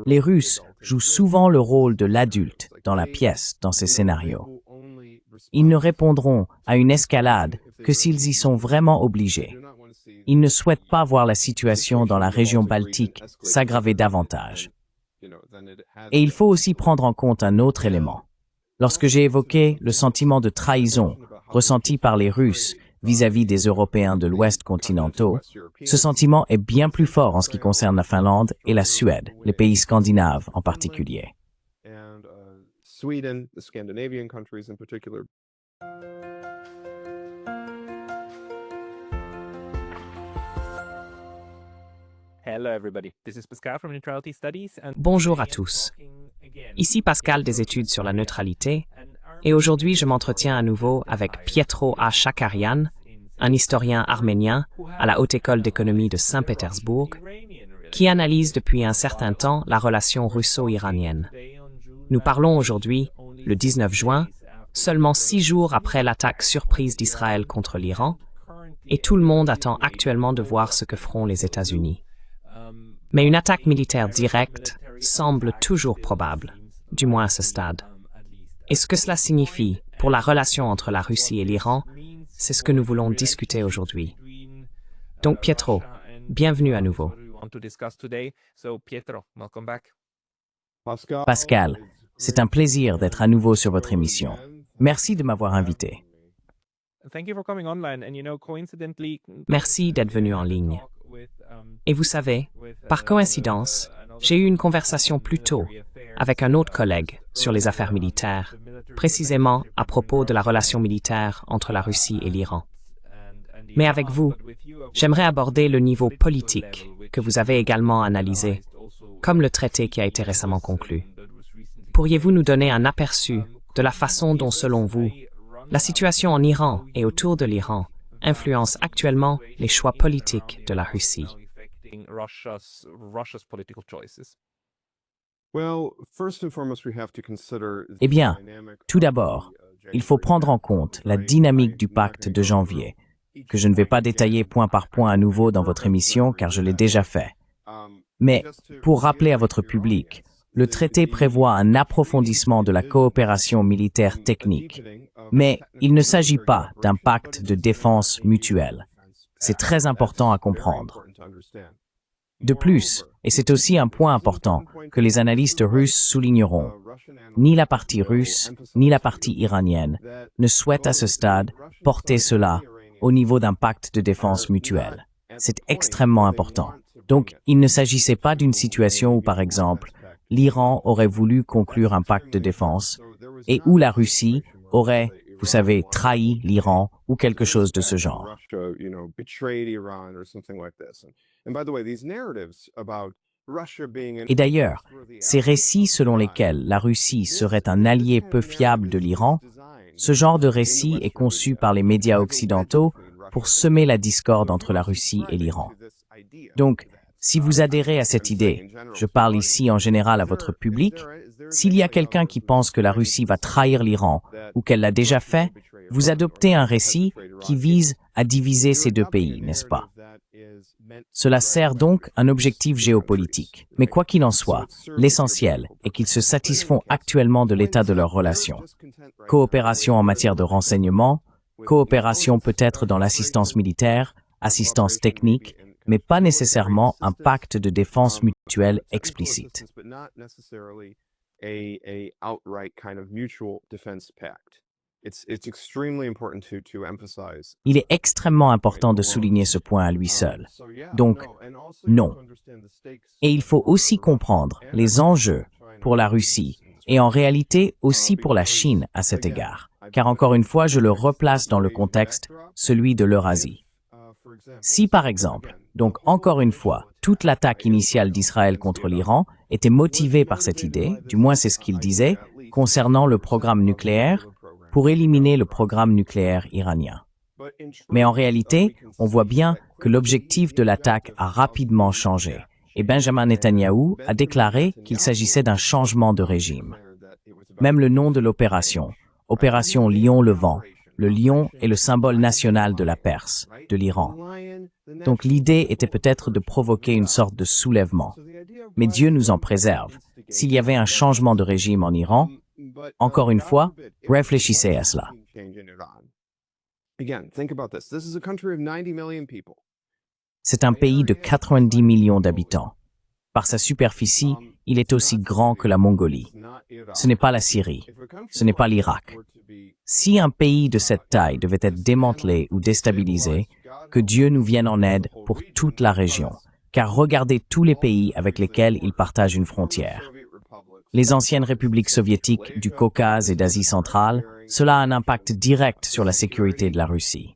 Les Russes jouent souvent le rôle de l'adulte dans la pièce, dans ces scénarios. Ils ne répondront à une escalade que s'ils y sont vraiment obligés. Ils ne souhaitent pas voir la situation dans la région baltique s'aggraver davantage. Et il faut aussi prendre en compte un autre élément. Lorsque j'ai évoqué le sentiment de trahison ressenti par les Russes vis-à-vis des Européens de l'Ouest continentaux, ce sentiment est bien plus fort en ce qui concerne la Finlande et la Suède, les pays scandinaves en particulier. Bonjour à tous. Ici Pascal des études sur la neutralité, et aujourd'hui je m'entretiens à nouveau avec Pietro A. Shakarian, un historien arménien à la Haute École d'économie de Saint-Pétersbourg, qui analyse depuis un certain temps la relation russo-iranienne. Nous parlons aujourd'hui, le 19 juin, seulement 6 jours après l'attaque surprise d'Israël contre l'Iran, et tout le monde attend actuellement de voir ce que feront les États-Unis. Mais une attaque militaire directe semble toujours probable, du moins à ce stade. Et ce que cela signifie pour la relation entre la Russie et l'Iran, c'est ce que nous voulons discuter aujourd'hui. Donc Pietro, bienvenue à nouveau. Pascal, c'est un plaisir d'être à nouveau sur votre émission. Merci de m'avoir invité. Merci d'être venu en ligne. Et vous savez, par coïncidence, j'ai eu une conversation plus tôt avec un autre collègue sur les affaires militaires, précisément à propos de la relation militaire entre la Russie et l'Iran. Mais avec vous, j'aimerais aborder le niveau politique que vous avez également analysé, comme le traité qui a été récemment conclu. Pourriez-vous nous donner un aperçu de la façon dont, selon vous, la situation en Iran et autour de l'Iran influence actuellement les choix politiques de la Russie? Eh bien, tout d'abord, il faut prendre en compte la dynamique du pacte de janvier, que je ne vais pas détailler point par point à nouveau dans votre émission car je l'ai déjà fait. Mais, pour rappeler à votre public, le traité prévoit un approfondissement de la coopération militaire technique. Mais il ne s'agit pas d'un pacte de défense mutuelle. C'est très important à comprendre. De plus, et c'est aussi un point important que les analystes russes souligneront, ni la partie russe, ni la partie iranienne ne souhaitent à ce stade porter cela au niveau d'un pacte de défense mutuelle. C'est extrêmement important. Donc, il ne s'agissait pas d'une situation où, par exemple, l'Iran aurait voulu conclure un pacte de défense et où la Russie aurait, vous savez, trahi l'Iran ou quelque chose de ce genre. Et d'ailleurs, ces récits selon lesquels la Russie serait un allié peu fiable de l'Iran, ce genre de récit est conçu par les médias occidentaux pour semer la discorde entre la Russie et l'Iran. Donc, si vous adhérez à cette idée, je parle ici en général à votre public, s'il y a quelqu'un qui pense que la Russie va trahir l'Iran ou qu'elle l'a déjà fait, vous adoptez un récit qui vise à diviser ces deux pays, n'est-ce pas? Cela sert donc un objectif géopolitique. Mais quoi qu'il en soit, l'essentiel est qu'ils se satisfont actuellement de l'état de leurs relations. Coopération en matière de renseignement, coopération peut-être dans l'assistance militaire, assistance technique, mais pas nécessairement un pacte de défense mutuelle explicite. Il est extrêmement important de souligner ce point à lui seul. Donc, non. Et il faut aussi comprendre les enjeux pour la Russie et en réalité aussi pour la Chine à cet égard. Car encore une fois, je le replace dans le contexte, celui de l'Eurasie. Si par exemple, donc encore une fois, toute l'attaque initiale d'Israël contre l'Iran était motivée par cette idée, du moins c'est ce qu'il disait, concernant le programme nucléaire, pour éliminer le programme nucléaire iranien. Mais en réalité, on voit bien que l'objectif de l'attaque a rapidement changé, et Benjamin Netanyahou a déclaré qu'il s'agissait d'un changement de régime. Même le nom de l'opération, Opération Lion Levant, le lion est le symbole national de la Perse, de l'Iran. Donc l'idée était peut-être de provoquer une sorte de soulèvement. Mais Dieu nous en préserve. S'il y avait un changement de régime en Iran, encore une fois, réfléchissez à cela. C'est un pays de 90 millions d'habitants. Par sa superficie, il est aussi grand que la Mongolie. Ce n'est pas la Syrie. Ce n'est pas l'Irak. Si un pays de cette taille devait être démantelé ou déstabilisé, que Dieu nous vienne en aide pour toute la région. Car regardez tous les pays avec lesquels il partage une frontière. Les anciennes républiques soviétiques du Caucase et d'Asie centrale, cela a un impact direct sur la sécurité de la Russie.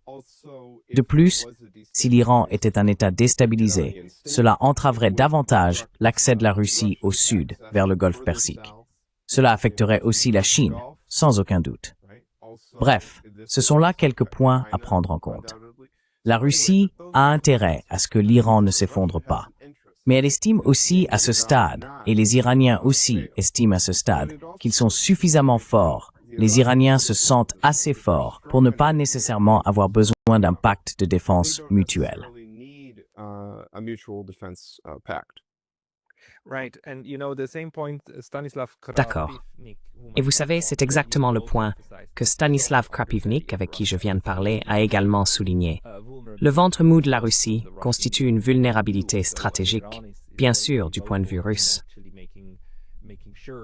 De plus, si l'Iran était un État déstabilisé, cela entraverait davantage l'accès de la Russie au sud, vers le golfe Persique. Cela affecterait aussi la Chine, sans aucun doute. Bref, ce sont là quelques points à prendre en compte. La Russie a intérêt à ce que l'Iran ne s'effondre pas. Mais elle estime aussi à ce stade, et les Iraniens aussi estiment à ce stade, qu'ils sont suffisamment forts. Les Iraniens se sentent assez forts pour ne pas nécessairement avoir besoin d'un pacte de défense mutuel. D'accord. Et vous savez, c'est exactement le point que Stanislav Krapivnik, avec qui je viens de parler, a également souligné. Le ventre mou de la Russie constitue une vulnérabilité stratégique, bien sûr du point de vue russe.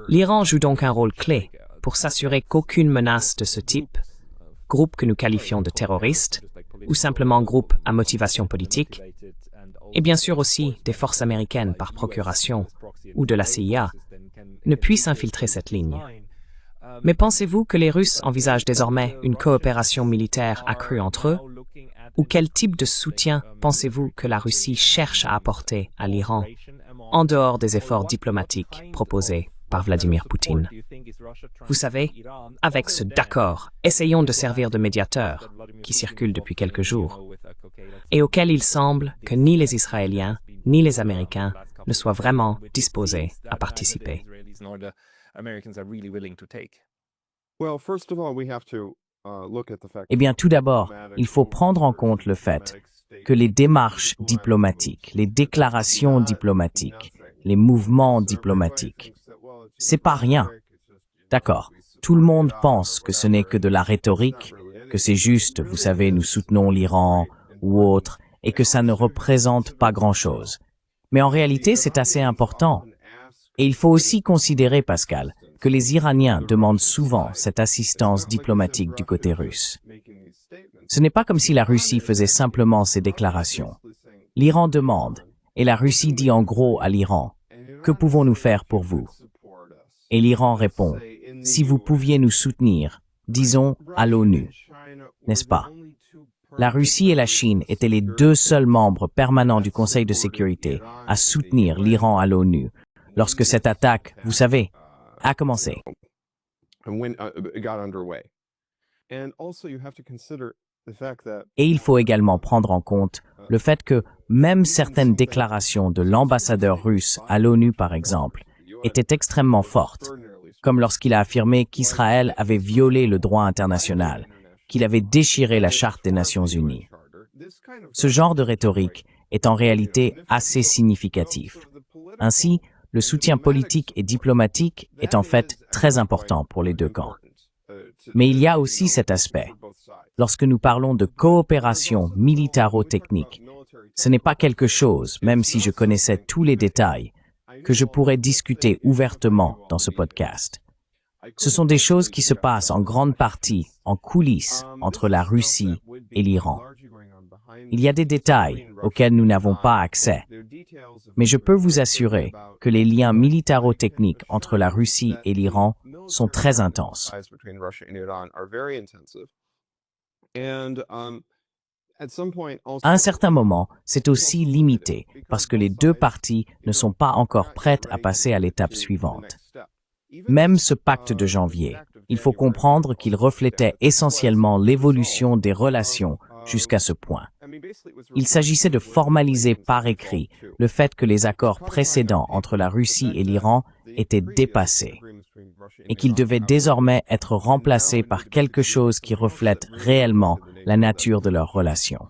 L'Iran joue donc un rôle clé pour s'assurer qu'aucune menace de ce type, groupe que nous qualifions de terroriste, ou simplement groupe à motivation politique, et bien sûr aussi des forces américaines par procuration ou de la CIA, ne puisse infiltrer cette ligne. Mais pensez-vous que les Russes envisagent désormais une coopération militaire accrue entre eux? Ou quel type de soutien pensez-vous que la Russie cherche à apporter à l'Iran, en dehors des efforts diplomatiques proposés par Vladimir Poutine? Vous savez, avec ce « d'accord, essayons de servir de médiateur » qui circule depuis quelques jours, et auquel il semble que ni les Israéliens ni les Américains ne soient vraiment disposés à participer. Eh bien, tout d'abord, il faut prendre en compte le fait que les démarches diplomatiques, les déclarations diplomatiques, les mouvements diplomatiques, c'est pas rien. D'accord, tout le monde pense que ce n'est que de la rhétorique, que c'est juste, vous savez, nous soutenons l'Iran ou autre, et que ça ne représente pas grand-chose. Mais en réalité, c'est assez important. Et il faut aussi considérer, Pascal, que les Iraniens demandent souvent cette assistance diplomatique du côté russe. Ce n'est pas comme si la Russie faisait simplement ces déclarations. L'Iran demande, et la Russie dit en gros à l'Iran, « Que pouvons-nous faire pour vous ?» Et l'Iran répond, « Si vous pouviez nous soutenir, disons à l'ONU. » N'est-ce pas? La Russie et la Chine étaient les deux seuls membres permanents du Conseil de sécurité à soutenir l'Iran à l'ONU lorsque cette attaque, vous savez, a commencé. Et il faut également prendre en compte le fait que même certaines déclarations de l'ambassadeur russe à l'ONU, par exemple, étaient extrêmement fortes, comme lorsqu'il a affirmé qu'Israël avait violé le droit international, qu'il avait déchiré la Charte des Nations Unies. Ce genre de rhétorique est en réalité assez significatif. Ainsi, le soutien politique et diplomatique est en fait très important pour les deux camps. Mais il y a aussi cet aspect. Lorsque nous parlons de coopération militaro-technique, ce n'est pas quelque chose, même si je connaissais tous les détails, que je pourrais discuter ouvertement dans ce podcast. Ce sont des choses qui se passent en grande partie en coulisses entre la Russie et l'Iran. Il y a des détails auxquels nous n'avons pas accès, mais je peux vous assurer que les liens militaro-techniques entre la Russie et l'Iran sont très intenses. À un certain moment, c'est aussi limité parce que les deux parties ne sont pas encore prêtes à passer à l'étape suivante. Même ce pacte de janvier, il faut comprendre qu'il reflétait essentiellement l'évolution des relations jusqu'à ce point. Il s'agissait de formaliser par écrit le fait que les accords précédents entre la Russie et l'Iran étaient dépassés et qu'ils devaient désormais être remplacés par quelque chose qui reflète réellement la nature de leurs relations.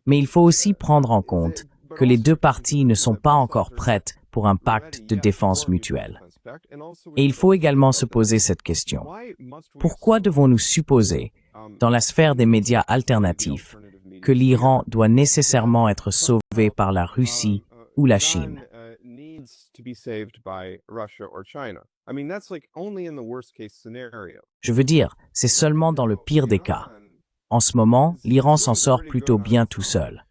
Mais il faut aussi prendre en compte que les deux parties ne sont pas encore prêtes pour un pacte de défense mutuelle. Et il faut également se poser cette question. Pourquoi devons-nous supposer, dans la sphère des médias alternatifs, que l'Iran doit nécessairement être sauvé par la Russie ou la Chine? Je veux dire, c'est seulement dans le pire des cas. En ce moment, l'Iran s'en sort plutôt bien tout seul.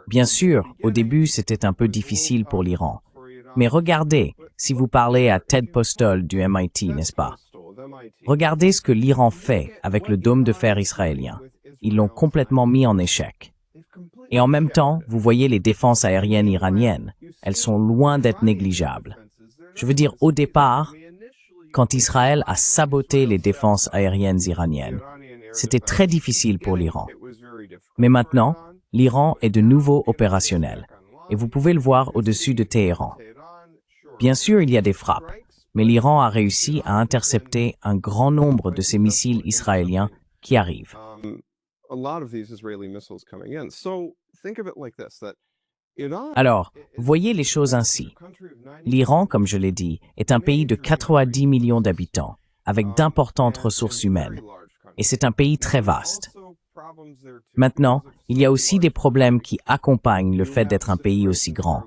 Bien sûr, au début, c'était un peu difficile pour l'Iran. Mais regardez, si vous parlez à Ted Postol du MIT, n'est-ce pas? Regardez ce que l'Iran fait avec le dôme de fer israélien. Ils l'ont complètement mis en échec. Et en même temps, vous voyez les défenses aériennes iraniennes. Elles sont loin d'être négligeables. Je veux dire, au départ, quand Israël a saboté les défenses aériennes iraniennes, c'était très difficile pour l'Iran. Mais maintenant, l'Iran est de nouveau opérationnel. Et vous pouvez le voir au-dessus de Téhéran. Bien sûr, il y a des frappes, mais l'Iran a réussi à intercepter un grand nombre de ces missiles israéliens qui arrivent. Alors, voyez les choses ainsi. L'Iran, comme je l'ai dit, est un pays de 90 millions d'habitants, avec d'importantes ressources humaines. Et c'est un pays très vaste. Maintenant, il y a aussi des problèmes qui accompagnent le fait d'être un pays aussi grand.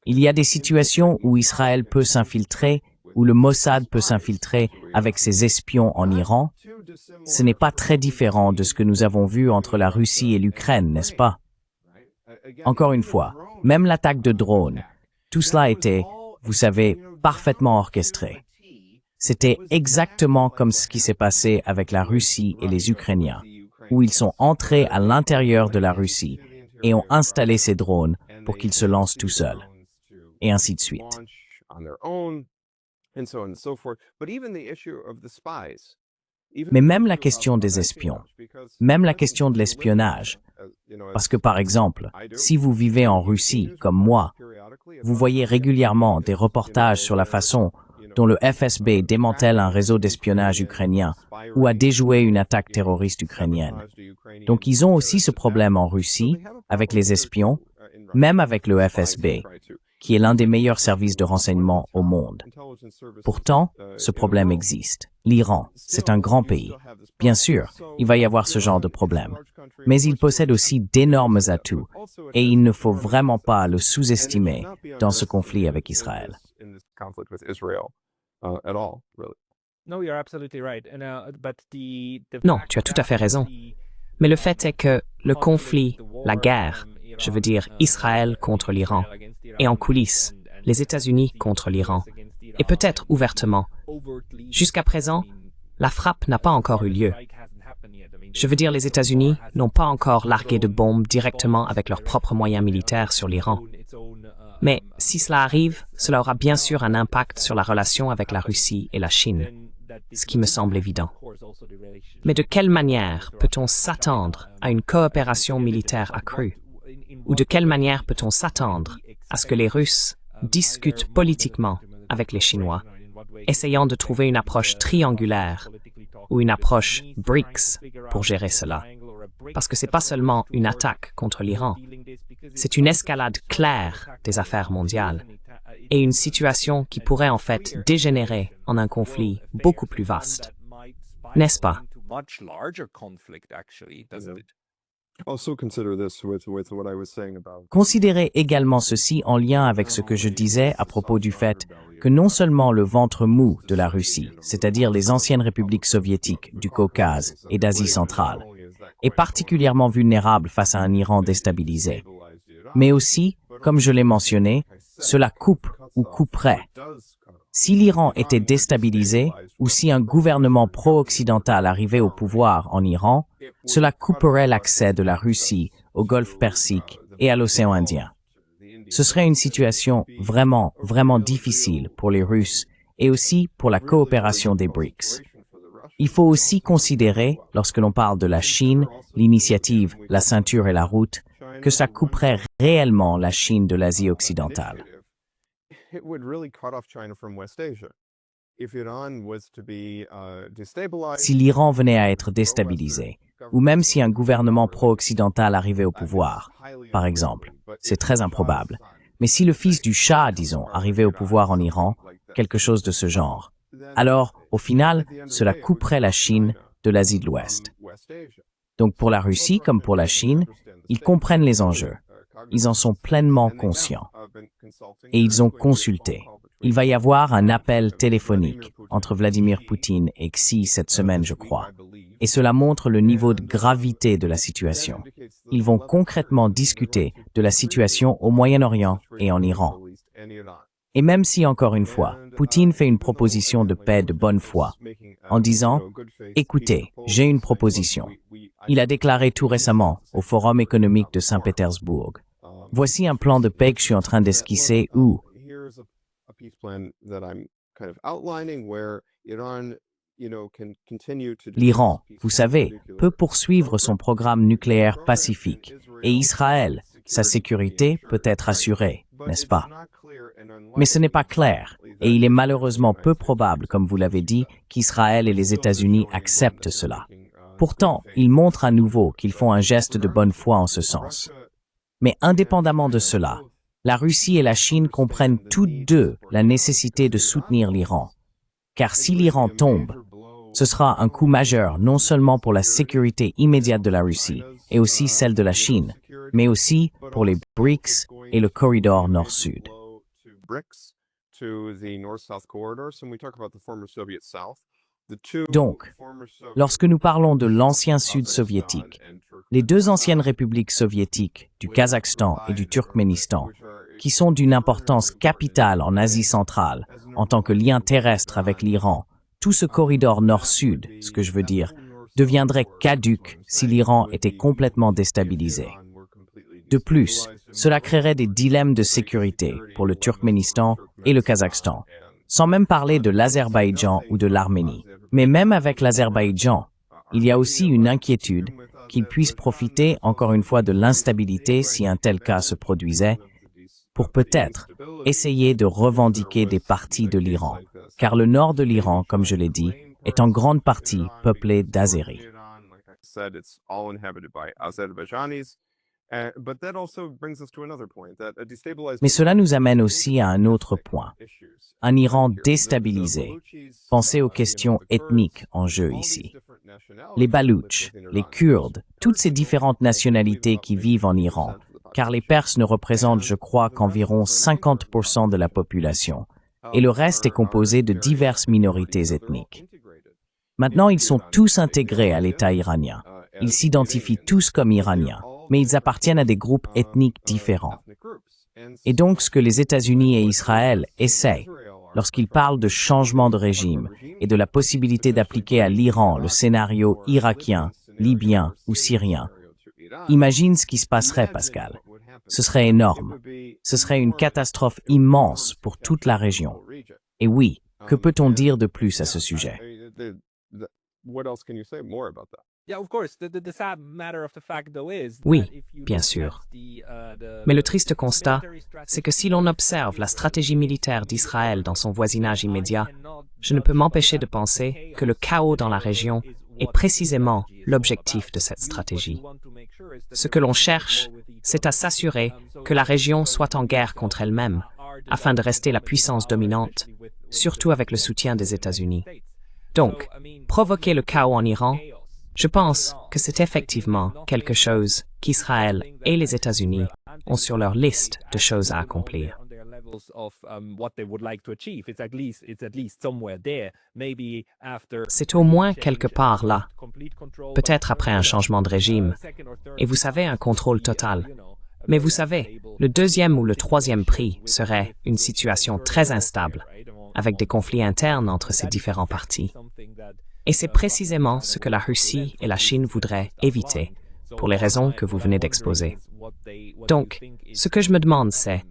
Il y a des situations où Israël peut s'infiltrer, où le Mossad peut s'infiltrer avec ses espions en Iran. Ce n'est pas très différent de ce que nous avons vu entre la Russie et l'Ukraine, n'est-ce pas? Encore une fois, même l'attaque de drones, tout cela était, vous savez, parfaitement orchestré. C'était exactement comme ce qui s'est passé avec la Russie et les Ukrainiens, où ils sont entrés à l'intérieur de la Russie et ont installé ces drones pour qu'ils se lancent tout seuls, et ainsi de suite. Mais même la question des espions, même la question de l'espionnage, parce que par exemple, si vous vivez en Russie, comme moi, vous voyez régulièrement des reportages sur la façon dont le FSB démantèle un réseau d'espionnage ukrainien ou a déjoué une attaque terroriste ukrainienne. Donc ils ont aussi ce problème en Russie, avec les espions, même avec le FSB, qui est l'un des meilleurs services de renseignement au monde. Pourtant, ce problème existe. L'Iran, c'est un grand pays. Bien sûr, il va y avoir ce genre de problème. Mais il possède aussi d'énormes atouts, et il ne faut vraiment pas le sous-estimer dans ce conflit avec Israël. Non, tu as tout à fait raison. Mais le fait est que le conflit, la guerre, je veux dire Israël contre l'Iran, et en coulisses, les États-Unis contre l'Iran, et peut-être ouvertement. Jusqu'à présent, la frappe n'a pas encore eu lieu. Je veux dire, les États-Unis n'ont pas encore largué de bombes directement avec leurs propres moyens militaires sur l'Iran. Mais si cela arrive, cela aura bien sûr un impact sur la relation avec la Russie et la Chine, ce qui me semble évident. Mais de quelle manière peut-on s'attendre à une coopération militaire accrue? Ou de quelle manière peut-on s'attendre à ce que les Russes discutent politiquement avec les Chinois, essayant de trouver une approche triangulaire ou une approche BRICS pour gérer cela? Parce que ce n'est pas seulement une attaque contre l'Iran, c'est une escalade claire des affaires mondiales et une situation qui pourrait en fait dégénérer en un conflit beaucoup plus vaste. N'est-ce pas? Considérez également ceci en lien avec ce que je disais à propos du fait que non seulement le ventre mou de la Russie, c'est-à-dire les anciennes républiques soviétiques du Caucase et d'Asie centrale, est particulièrement vulnérable face à un Iran déstabilisé, mais aussi, comme je l'ai mentionné, cela coupe ou couperait. Si l'Iran était déstabilisé ou si un gouvernement pro-occidental arrivait au pouvoir en Iran, cela couperait l'accès de la Russie au Golfe Persique et à l'océan Indien. Ce serait une situation vraiment, vraiment difficile pour les Russes et aussi pour la coopération des BRICS. Il faut aussi considérer, lorsque l'on parle de la Chine, l'initiative La ceinture et la route, que ça couperait réellement la Chine de l'Asie occidentale. Si l'Iran venait à être déstabilisé, ou même si un gouvernement pro-occidental arrivait au pouvoir, par exemple. C'est très improbable. Mais si le fils du Shah, disons, arrivait au pouvoir en Iran, quelque chose de ce genre, alors, au final, cela couperait la Chine de l'Asie de l'Ouest. Donc pour la Russie comme pour la Chine, ils comprennent les enjeux. Ils en sont pleinement conscients. Et ils ont consulté. Il va y avoir un appel téléphonique entre Vladimir Poutine et Xi cette semaine, je crois. Et cela montre le niveau de gravité de la situation. Ils vont concrètement discuter de la situation au Moyen-Orient et en Iran. Et même si, encore une fois, Poutine fait une proposition de paix de bonne foi, en disant « Écoutez, j'ai une proposition ». Il a déclaré tout récemment au Forum économique de Saint-Pétersbourg « Voici un plan de paix que je suis en train d'esquisser où l'Iran, vous savez, peut poursuivre son programme nucléaire pacifique et Israël, sa sécurité peut être assurée, n'est-ce pas? Mais ce n'est pas clair, et il est malheureusement peu probable, comme vous l'avez dit, qu'Israël et les États-Unis acceptent cela. Pourtant, ils montrent à nouveau qu'ils font un geste de bonne foi en ce sens. Mais indépendamment de cela, la Russie et la Chine comprennent toutes deux la nécessité de soutenir l'Iran. Car si l'Iran tombe, ce sera un coup majeur non seulement pour la sécurité immédiate de la Russie, et aussi celle de la Chine, mais aussi pour les BRICS et le corridor nord-sud. Donc, lorsque nous parlons de l'ancien Sud soviétique, les deux anciennes républiques soviétiques, du Kazakhstan et du Turkménistan, qui sont d'une importance capitale en Asie centrale, en tant que lien terrestre avec l'Iran, tout ce corridor nord-sud, ce que je veux dire, deviendrait caduc si l'Iran était complètement déstabilisé. De plus, cela créerait des dilemmes de sécurité pour le Turkménistan et le Kazakhstan, sans même parler de l'Azerbaïdjan ou de l'Arménie. Mais même avec l'Azerbaïdjan, il y a aussi une inquiétude qu'il puisse profiter encore une fois de l'instabilité si un tel cas se produisait, pour peut-être essayer de revendiquer des parties de l'Iran, car le nord de l'Iran, comme je l'ai dit, est en grande partie peuplé d'Azéris. Mais cela nous amène aussi à un autre point. Un Iran déstabilisé. Pensez aux questions ethniques en jeu ici. Les Baloutches, les Kurdes, toutes ces différentes nationalités qui vivent en Iran, car les Perses ne représentent, je crois, qu'environ 50% de la population, et le reste est composé de diverses minorités ethniques. Maintenant, ils sont tous intégrés à l'État iranien. Ils s'identifient tous comme Iraniens, mais ils appartiennent à des groupes ethniques différents. Et donc, ce que les États-Unis et Israël essaient, lorsqu'ils parlent de changement de régime et de la possibilité d'appliquer à l'Iran le scénario irakien, libyen ou syrien, imagine ce qui se passerait, Pascal. Ce serait énorme. Ce serait une catastrophe immense pour toute la région. Et oui, que peut-on dire de plus à ce sujet? Oui, bien sûr. Mais le triste constat, c'est que si l'on observe la stratégie militaire d'Israël dans son voisinage immédiat, je ne peux m'empêcher de penser que le chaos dans la région est précisément l'objectif de cette stratégie. Ce que l'on cherche, c'est à s'assurer que la région soit en guerre contre elle-même, afin de rester la puissance dominante, surtout avec le soutien des États-Unis. Donc, provoquer le chaos en Iran, je pense que c'est effectivement quelque chose qu'Israël et les États-Unis ont sur leur liste de choses à accomplir. C'est au moins quelque part là, peut-être après un changement de régime, et vous savez, un contrôle total. Mais vous savez, le deuxième ou le troisième prix serait une situation très instable, avec des conflits internes entre ces différents partis. Et c'est précisément ce que la Russie et la Chine voudraient éviter, pour les raisons que vous venez d'exposer. Donc, ce que je me demande, c'est,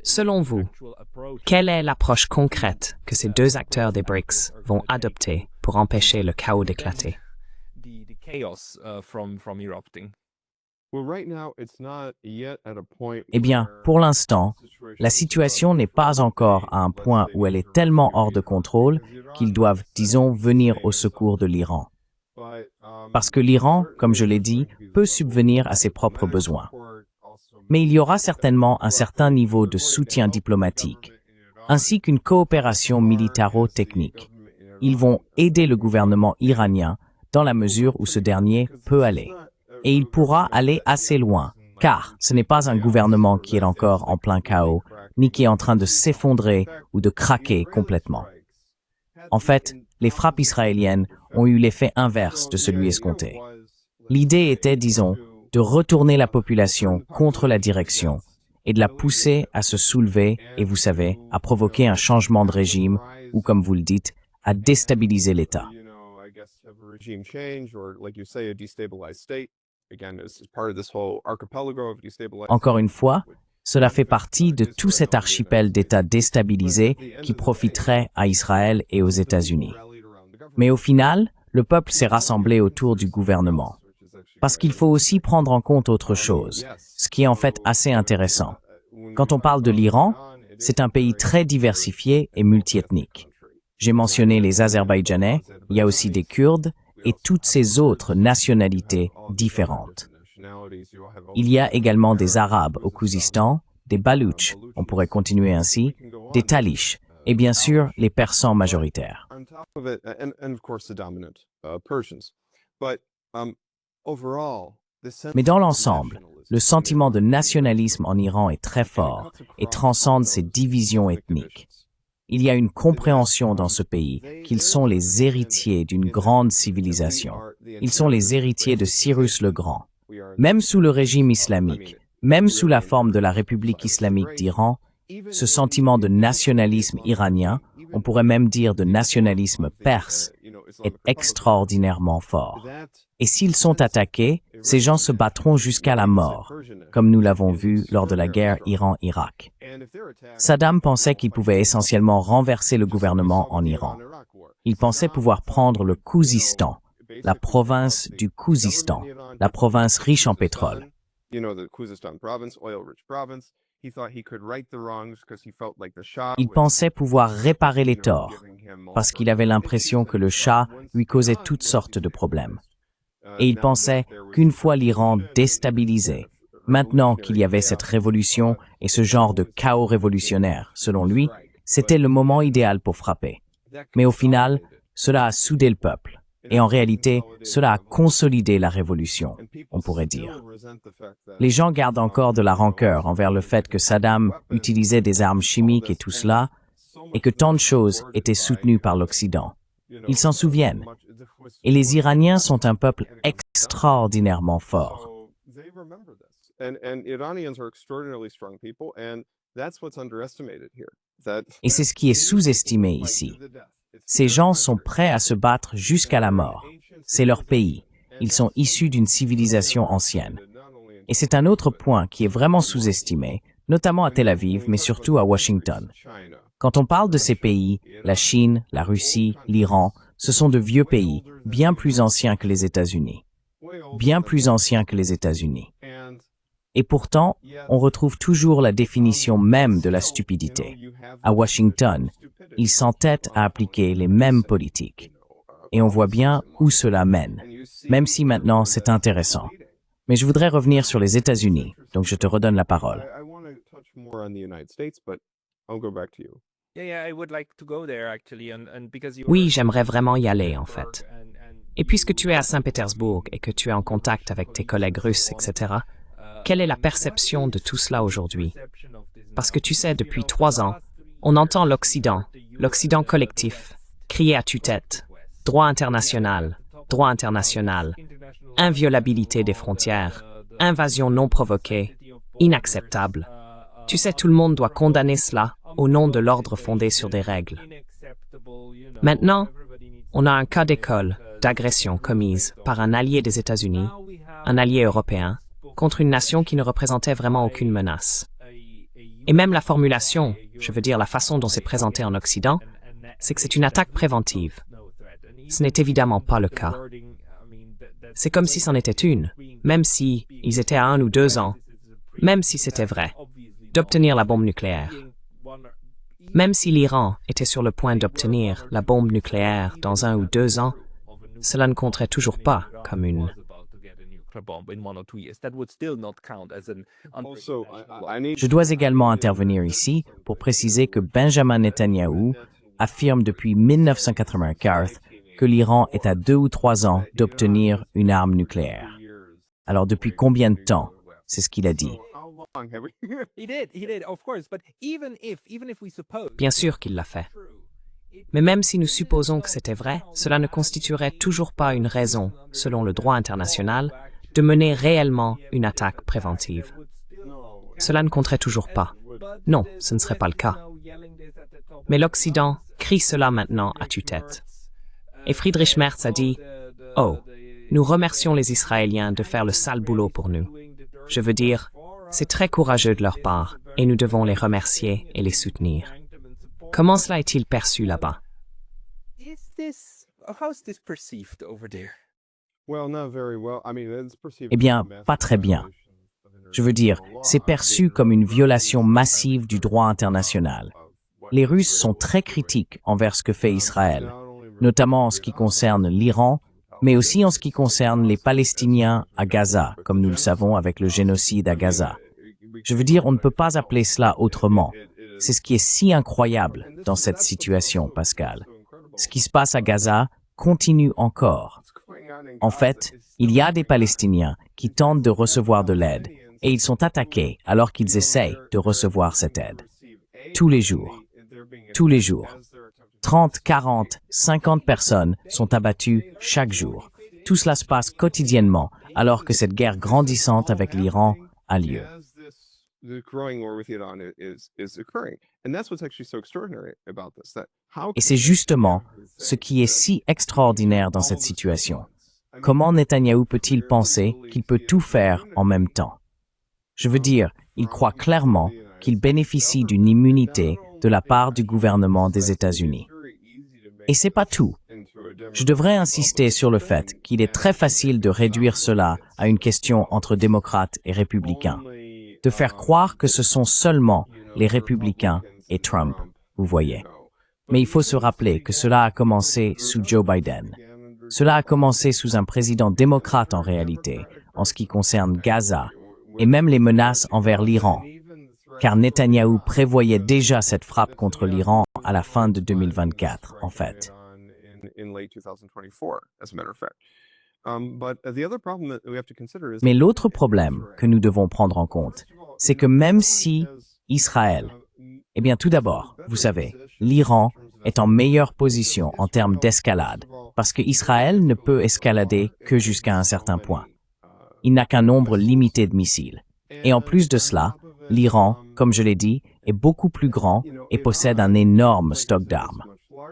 selon vous, quelle est l'approche concrète que ces deux acteurs des BRICS vont adopter pour empêcher le chaos d'éclater? Eh bien, pour l'instant, la situation n'est pas encore à un point où elle est tellement hors de contrôle qu'ils doivent, disons, venir au secours de l'Iran. parce que l'Iran, comme je l'ai dit, peut subvenir à ses propres besoins. Mais il y aura certainement un certain niveau de soutien diplomatique, ainsi qu'une coopération militaro-technique. Ils vont aider le gouvernement iranien dans la mesure où ce dernier peut aller. Et il pourra aller assez loin, car ce n'est pas un gouvernement qui est encore en plein chaos, ni qui est en train de s'effondrer ou de craquer complètement. En fait, les frappes israéliennes ont eu l'effet inverse de celui escompté. L'idée était, disons, de retourner la population contre la direction et de la pousser à se soulever et, vous savez, à provoquer un changement de régime ou, comme vous le dites, à déstabiliser l'État. Encore une fois, cela fait partie de tout cet archipel d'États déstabilisés qui profiterait à Israël et aux États-Unis. Mais au final, le peuple s'est rassemblé autour du gouvernement. Parce qu'il faut aussi prendre en compte autre chose, ce qui est en fait assez intéressant. Quand on parle de l'Iran, c'est un pays très diversifié et multiethnique. J'ai mentionné les Azerbaïdjanais, il y a aussi des Kurdes et toutes ces autres nationalités différentes. Il y a également des Arabes au Khouzistan, des Baloutches, on pourrait continuer ainsi, des Talish, et bien sûr les Persans majoritaires. Mais dans l'ensemble, le sentiment de nationalisme en Iran est très fort et transcende ces divisions ethniques. Il y a une compréhension dans ce pays qu'ils sont les héritiers d'une grande civilisation. Ils sont les héritiers de Cyrus le Grand. Même sous le régime islamique, même sous la forme de la République islamique d'Iran, ce sentiment de nationalisme iranien, on pourrait même dire de nationalisme perse, est extraordinairement fort. Et s'ils sont attaqués, ces gens se battront jusqu'à la mort, comme nous l'avons vu lors de la guerre Iran-Irak. Saddam pensait qu'il pouvait essentiellement renverser le gouvernement en Iran. Il pensait pouvoir prendre le Khouzistan, la province du Khouzistan, la province riche en pétrole. Il pensait pouvoir réparer les torts, parce qu'il avait l'impression que le Shah lui causait toutes sortes de problèmes. Et il pensait qu'une fois l'Iran déstabilisé, maintenant qu'il y avait cette révolution et ce genre de chaos révolutionnaire, selon lui, c'était le moment idéal pour frapper. Mais au final, cela a soudé le peuple. Et en réalité, cela a consolidé la révolution, on pourrait dire. Les gens gardent encore de la rancœur envers le fait que Saddam utilisait des armes chimiques et tout cela, et que tant de choses étaient soutenues par l'Occident. Ils s'en souviennent. Et les Iraniens sont un peuple extraordinairement fort. Et c'est ce qui est sous-estimé ici. Ces gens sont prêts à se battre jusqu'à la mort. C'est leur pays. Ils sont issus d'une civilisation ancienne. Et c'est un autre point qui est vraiment sous-estimé, notamment à Tel Aviv, mais surtout à Washington. Quand on parle de ces pays, la Chine, la Russie, l'Iran, ce sont de vieux pays, bien plus anciens que les États-Unis. Bien plus anciens que les États-Unis. Et pourtant, on retrouve toujours la définition même de la stupidité. À Washington, ils s'entêtent à appliquer les mêmes politiques. Et on voit bien où cela mène, même si maintenant c'est intéressant. Mais je voudrais revenir sur les États-Unis, donc je te redonne la parole. Oui, j'aimerais vraiment y aller, en fait. Et puisque tu es à Saint-Pétersbourg et que tu es en contact avec tes collègues russes, etc., quelle est la perception de tout cela aujourd'hui? Parce que tu sais, depuis 3 ans, on entend l'Occident collectif, crier à tue-tête, droit international, inviolabilité des frontières, invasion non provoquée, inacceptable. Tu sais, tout le monde doit condamner cela au nom de l'ordre fondé sur des règles. Maintenant, on a un cas d'école d'agression commise par un allié des États-Unis, un allié européen, contre une nation qui ne représentait vraiment aucune menace. Et même la formulation, je veux dire la façon dont c'est présenté en Occident, c'est que c'est une attaque préventive. Ce n'est évidemment pas le cas. C'est comme si c'en était une, même si ils étaient à 1 ou 2 ans, même si c'était vrai, d'obtenir la bombe nucléaire. Même si l'Iran était sur le point d'obtenir la bombe nucléaire dans 1 ou 2 ans, cela ne compterait toujours pas comme une... Je dois également intervenir ici pour préciser que Benjamin Netanyahou affirme depuis 1994 que l'Iran est à 2 ou 3 ans d'obtenir une arme nucléaire. Alors depuis combien de temps? C'est ce qu'il a dit. Bien sûr qu'il l'a fait. Mais même si nous supposons que c'était vrai, cela ne constituerait toujours pas une raison, selon le droit international, de mener réellement une attaque préventive. Cela ne compterait toujours pas. Non, ce ne serait pas le cas. Mais l'Occident crie cela maintenant à tue-tête. Et Friedrich Merz a dit « Oh, nous remercions les Israéliens de faire le sale boulot pour nous. Je veux dire, c'est très courageux de leur part, et nous devons les remercier et les soutenir. » Comment cela est-il perçu là-bas? Eh bien, pas très bien. Je veux dire, c'est perçu comme une violation massive du droit international. Les Russes sont très critiques envers ce que fait Israël, notamment en ce qui concerne l'Iran, mais aussi en ce qui concerne les Palestiniens à Gaza, comme nous le savons avec le génocide à Gaza. Je veux dire, on ne peut pas appeler cela autrement. C'est ce qui est si incroyable dans cette situation, Pascal. Ce qui se passe à Gaza continue encore. En fait, il y a des Palestiniens qui tentent de recevoir de l'aide et ils sont attaqués alors qu'ils essayent de recevoir cette aide. Tous les jours. Tous les jours. 30, 40, 50 personnes sont abattues chaque jour. Tout cela se passe quotidiennement alors que cette guerre grandissante avec l'Iran a lieu. Et c'est justement ce qui est si extraordinaire dans cette situation. Comment Netanyahou peut-il penser qu'il peut tout faire en même temps? Je veux dire, il croit clairement qu'il bénéficie d'une immunité de la part du gouvernement des États-Unis. Et c'est pas tout. Je devrais insister sur le fait qu'il est très facile de réduire cela à une question entre démocrates et républicains, de faire croire que ce sont seulement les républicains et Trump, vous voyez. Mais il faut se rappeler que cela a commencé sous Joe Biden. Cela a commencé sous un président démocrate en réalité, en ce qui concerne Gaza, et même les menaces envers l'Iran, car Netanyahou prévoyait déjà cette frappe contre l'Iran à la fin de 2024, en fait. Mais l'autre problème que nous devons prendre en compte, c'est que même si Israël, eh bien tout d'abord, vous savez, l'Iran est en meilleure position en termes d'escalade, parce que Israël ne peut escalader que jusqu'à un certain point. Il n'a qu'un nombre limité de missiles. Et en plus de cela, l'Iran, comme je l'ai dit, est beaucoup plus grand et possède un énorme stock d'armes.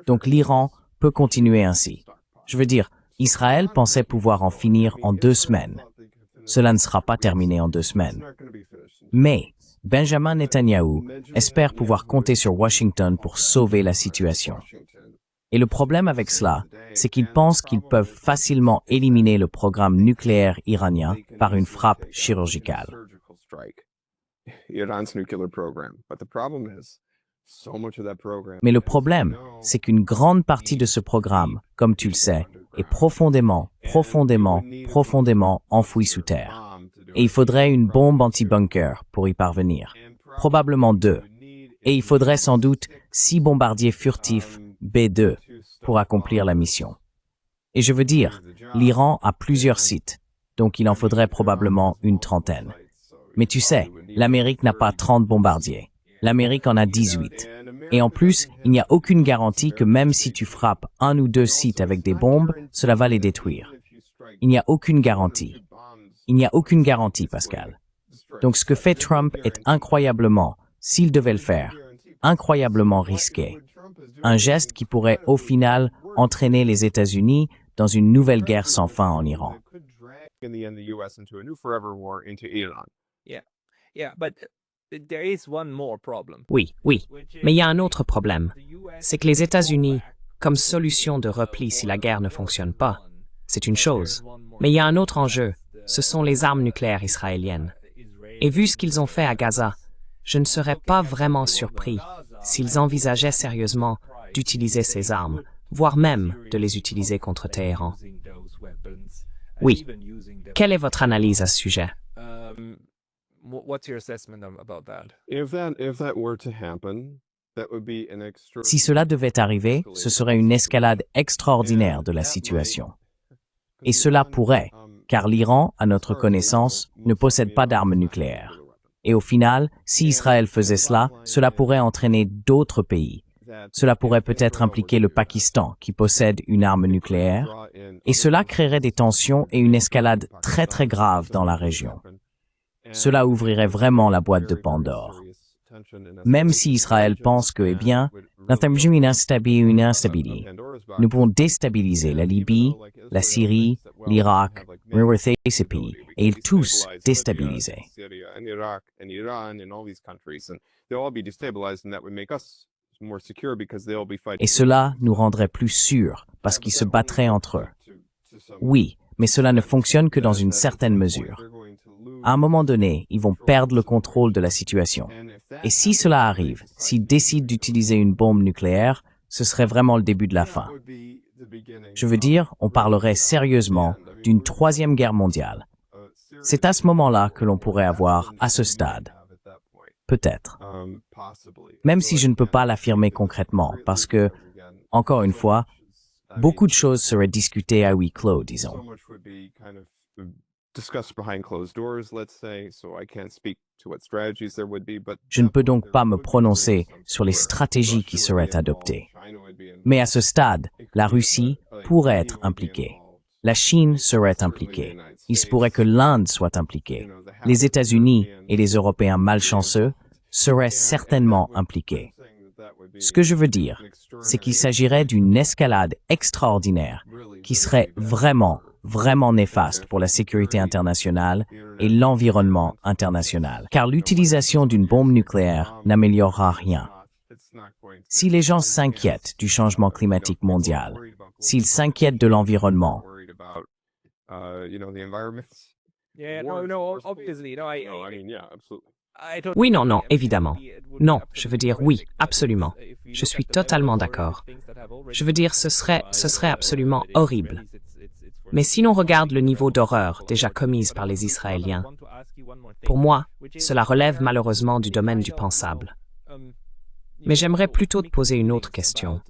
Donc l'Iran peut continuer ainsi. Je veux dire, Israël pensait pouvoir en finir en 2 semaines. Cela ne sera pas terminé en 2 semaines. Mais Benjamin Netanyahou espère pouvoir compter sur Washington pour sauver la situation. Et le problème avec cela, c'est qu'ils pensent qu'ils peuvent facilement éliminer le programme nucléaire iranien par une frappe chirurgicale. Mais le problème, c'est qu'une grande partie de ce programme, comme tu le sais, est profondément enfoui sous terre. Et il faudrait une bombe anti-bunker pour y parvenir. Probablement 2. Et il faudrait sans doute 6 bombardiers furtifs B-2 pour accomplir la mission. Et je veux dire, l'Iran a plusieurs sites, donc il en faudrait probablement une 30aine. Mais tu sais, l'Amérique n'a pas 30 bombardiers. L'Amérique en a 18. Et en plus, il n'y a aucune garantie que même si tu frappes 1 ou 2 sites avec des bombes, cela va les détruire. Il n'y a aucune garantie. Il n'y a aucune garantie, Pascal. Donc ce que fait Trump est incroyablement, s'il devait le faire, incroyablement risqué. Un geste qui pourrait au final entraîner les États-Unis dans une nouvelle guerre sans fin en Iran. Oui, mais il y a un autre problème. C'est que les États-Unis, comme solution de repli si la guerre ne fonctionne pas, c'est une chose. Mais il y a un autre enjeu, ce sont les armes nucléaires israéliennes. Et vu ce qu'ils ont fait à Gaza, je ne serais pas vraiment surpris s'ils envisageaient sérieusement d'utiliser ces armes, voire même de les utiliser contre Téhéran. Oui. Quelle est votre analyse à ce sujet? Si cela devait arriver, ce serait une escalade extraordinaire de la situation. Et cela pourrait, car l'Iran, à notre connaissance, ne possède pas d'armes nucléaires. Et au final, si Israël faisait cela, cela pourrait entraîner d'autres pays. Cela pourrait peut-être impliquer le Pakistan, qui possède une arme nucléaire, et cela créerait des tensions et une escalade très très grave dans la région. Cela ouvrirait vraiment la boîte de Pandore. Même si Israël pense que, eh bien, une instabilité, nous pouvons déstabiliser la Libye, la Syrie, l'Irak, ces pays, et ils tous déstabilisés. Et cela nous rendrait plus sûrs, parce qu'ils se battraient entre eux. Oui, mais cela ne fonctionne que dans une certaine mesure. À un moment donné, ils vont perdre le contrôle de la situation. Et si cela arrive, s'ils décident d'utiliser une bombe nucléaire, ce serait vraiment le début de la fin. Je veux dire, on parlerait sérieusement d'une troisième guerre mondiale. C'est à ce moment-là que l'on pourrait avoir, à ce stade. Peut-être. Même si je ne peux pas l'affirmer concrètement, parce que, encore une fois, beaucoup de choses seraient discutées à huis clos, disons. Je ne peux donc pas me prononcer sur les stratégies qui seraient adoptées. Mais à ce stade, la Russie pourrait être impliquée. La Chine serait impliquée. Il se pourrait que l'Inde soit impliquée. Les États-Unis et les Européens malchanceux seraient certainement impliqués. Ce que je veux dire, c'est qu'il s'agirait d'une escalade extraordinaire qui serait vraiment néfaste pour la sécurité internationale et l'environnement international, car l'utilisation d'une bombe nucléaire n'améliorera rien. Si les gens s'inquiètent du changement climatique mondial, s'ils s'inquiètent de l'environnement, Oui, non, évidemment. Non, je veux dire oui, absolument. Je suis totalement d'accord. Je veux dire, ce serait absolument horrible. Mais si l'on regarde le niveau d'horreur déjà commise par les Israéliens, pour moi, cela relève malheureusement du domaine du pensable. Mais j'aimerais plutôt te poser une autre question,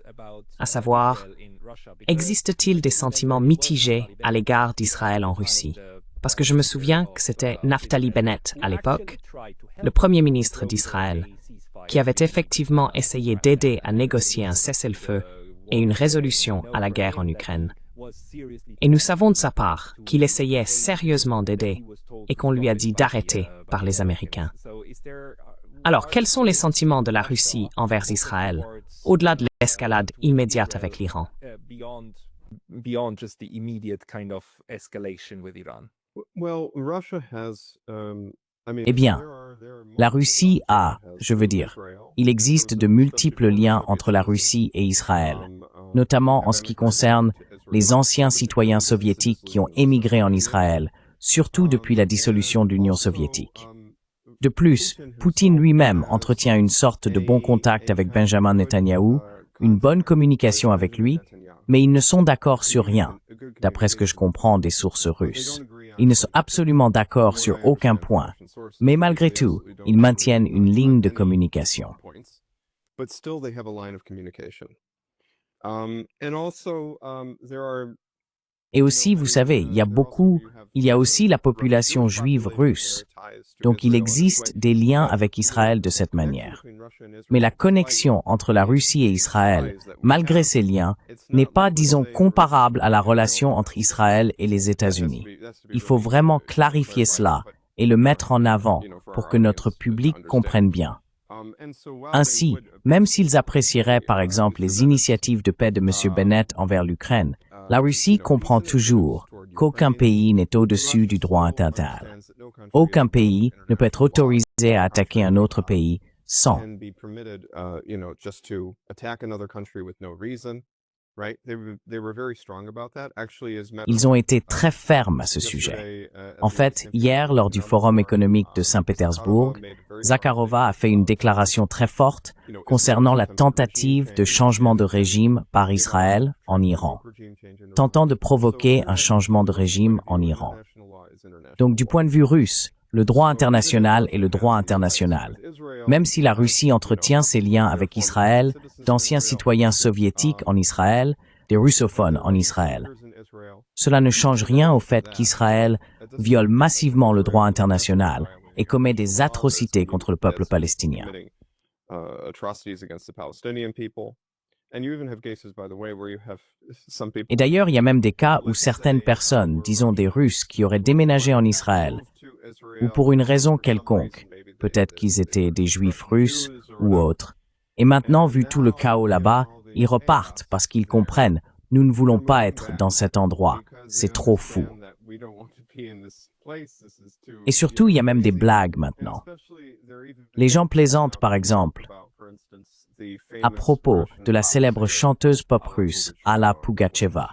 à savoir, existe-t-il des sentiments mitigés à l'égard d'Israël en Russie? Parce que je me souviens que c'était Naftali Bennett, à l'époque, le Premier ministre d'Israël, qui avait effectivement essayé d'aider à négocier un cessez-le-feu et une résolution à la guerre en Ukraine. Et nous savons de sa part qu'il essayait sérieusement d'aider et qu'on lui a dit d'arrêter par les Américains. Alors, quels sont les sentiments de la Russie envers Israël, au-delà de l'escalade immédiate avec l'Iran? Eh bien, la Russie a, je veux dire, il existe de multiples liens entre la Russie et Israël, notamment en ce qui concerne les anciens citoyens soviétiques qui ont émigré en Israël, surtout depuis la dissolution de l'Union soviétique. De plus, Poutine lui-même entretient une sorte de bon contact avec Benjamin Netanyahou, une bonne communication avec lui, mais ils ne sont d'accord sur rien, d'après ce que je comprends des sources russes. Ils ne sont absolument d'accord sur aucun point, mais malgré tout, ils maintiennent une ligne de communication. Et aussi, vous savez, il y a aussi la population juive russe. Donc il existe des liens avec Israël de cette manière. Mais la connexion entre la Russie et Israël, malgré ces liens, n'est pas, disons, comparable à la relation entre Israël et les États-Unis. Il faut vraiment clarifier cela et le mettre en avant pour que notre public comprenne bien. Ainsi, même s'ils apprécieraient par exemple les initiatives de paix de M. Bennett envers l'Ukraine, la Russie comprend toujours qu'aucun pays n'est au-dessus du droit international. Aucun pays ne peut être autorisé à attaquer un autre pays sans. Ils ont été très fermes à ce sujet. En fait, hier, lors du Forum économique de Saint-Pétersbourg, Zakharova a fait une déclaration très forte concernant la tentative de changement de régime par Israël en Iran, tentant de provoquer un changement de régime en Iran. Donc, du point de vue russe, le droit international est le droit international. Même si la Russie entretient ses liens avec Israël, d'anciens citoyens soviétiques en Israël, des russophones en Israël. Cela ne change rien au fait qu'Israël viole massivement le droit international et commet des atrocités contre le peuple palestinien. Et d'ailleurs, il y a même des cas où certaines personnes, disons des Russes, qui auraient déménagé en Israël, ou pour une raison quelconque, peut-être qu'ils étaient des Juifs russes ou autres, et maintenant, vu tout le chaos là-bas, ils repartent parce qu'ils comprennent « nous ne voulons pas être dans cet endroit, c'est trop fou ». Et surtout, il y a même des blagues maintenant. Les gens plaisantent, par exemple, à propos de la célèbre chanteuse pop russe Alla Pugacheva,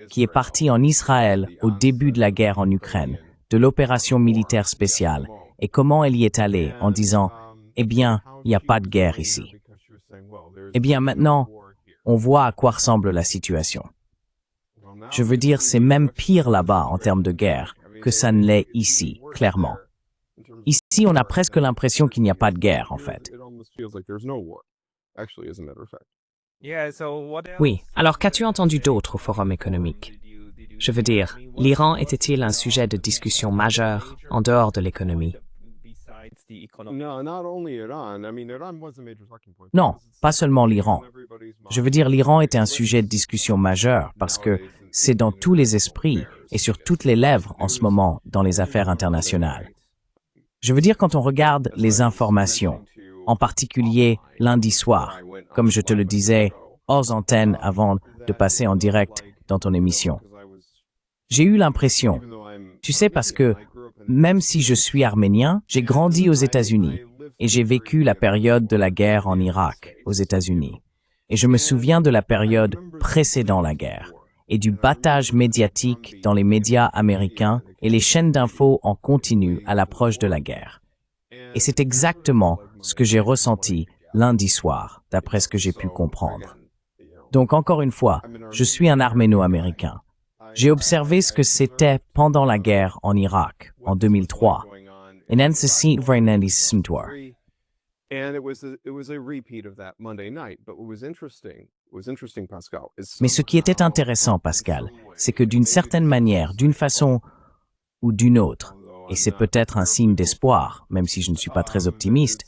qui est partie en Israël au début de la guerre en Ukraine, de l'opération militaire spéciale, et comment elle y est allée en disant « Eh bien, il n'y a pas de guerre ici ». Eh bien, maintenant, on voit à quoi ressemble la situation. Je veux dire, c'est même pire là-bas en termes de guerre que ça ne l'est ici, clairement. Ici, on a presque l'impression qu'il n'y a pas de guerre, en fait. Oui, alors qu'as-tu entendu d'autre au Forum économique? Je veux dire, l'Iran était-il un sujet de discussion majeur en dehors de l'économie? Non, pas seulement l'Iran. Je veux dire, l'Iran était un sujet de discussion majeur parce que c'est dans tous les esprits et sur toutes les lèvres en ce moment dans les affaires internationales. Je veux dire, quand on regarde les informations, en particulier lundi soir, comme je te le disais, hors antenne avant de passer en direct dans ton émission. J'ai eu l'impression, tu sais, parce que même si je suis arménien, j'ai grandi aux États-Unis et j'ai vécu la période de la guerre en Irak, aux États-Unis. Et je me souviens de la période précédant la guerre et du battage médiatique dans les médias américains et les chaînes d'infos en continu à l'approche de la guerre. Et c'est exactement ce que j'ai ressenti lundi soir, d'après ce que j'ai pu comprendre. Donc, encore une fois, je suis un arméno-américain. J'ai observé ce que c'était pendant la guerre en Irak, en 2003. Mais ce qui était intéressant, Pascal, c'est que d'une certaine manière, d'une façon ou d'une autre, et c'est peut-être un signe d'espoir, même si je ne suis pas très optimiste,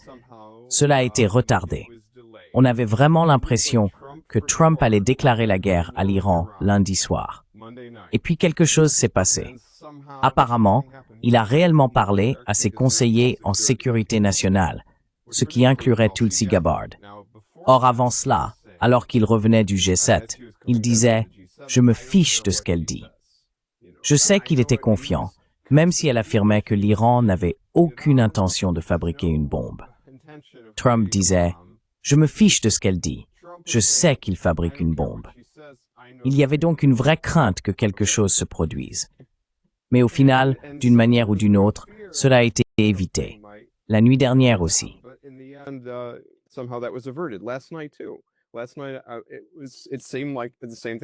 cela a été retardé. On avait vraiment l'impression que Trump allait déclarer la guerre à l'Iran lundi soir. Et puis quelque chose s'est passé. Apparemment, il a réellement parlé à ses conseillers en sécurité nationale, ce qui inclurait Tulsi Gabbard. Or avant cela, alors qu'il revenait du G7, il disait « Je me fiche de ce qu'elle dit ». Je sais qu'il était confiant, même si elle affirmait que l'Iran n'avait aucune intention de fabriquer une bombe. Trump disait « Je me fiche de ce qu'elle dit. Je sais qu'il fabrique une bombe ». Il y avait donc une vraie crainte que quelque chose se produise. Mais au final, d'une manière ou d'une autre, cela a été évité. La nuit dernière aussi.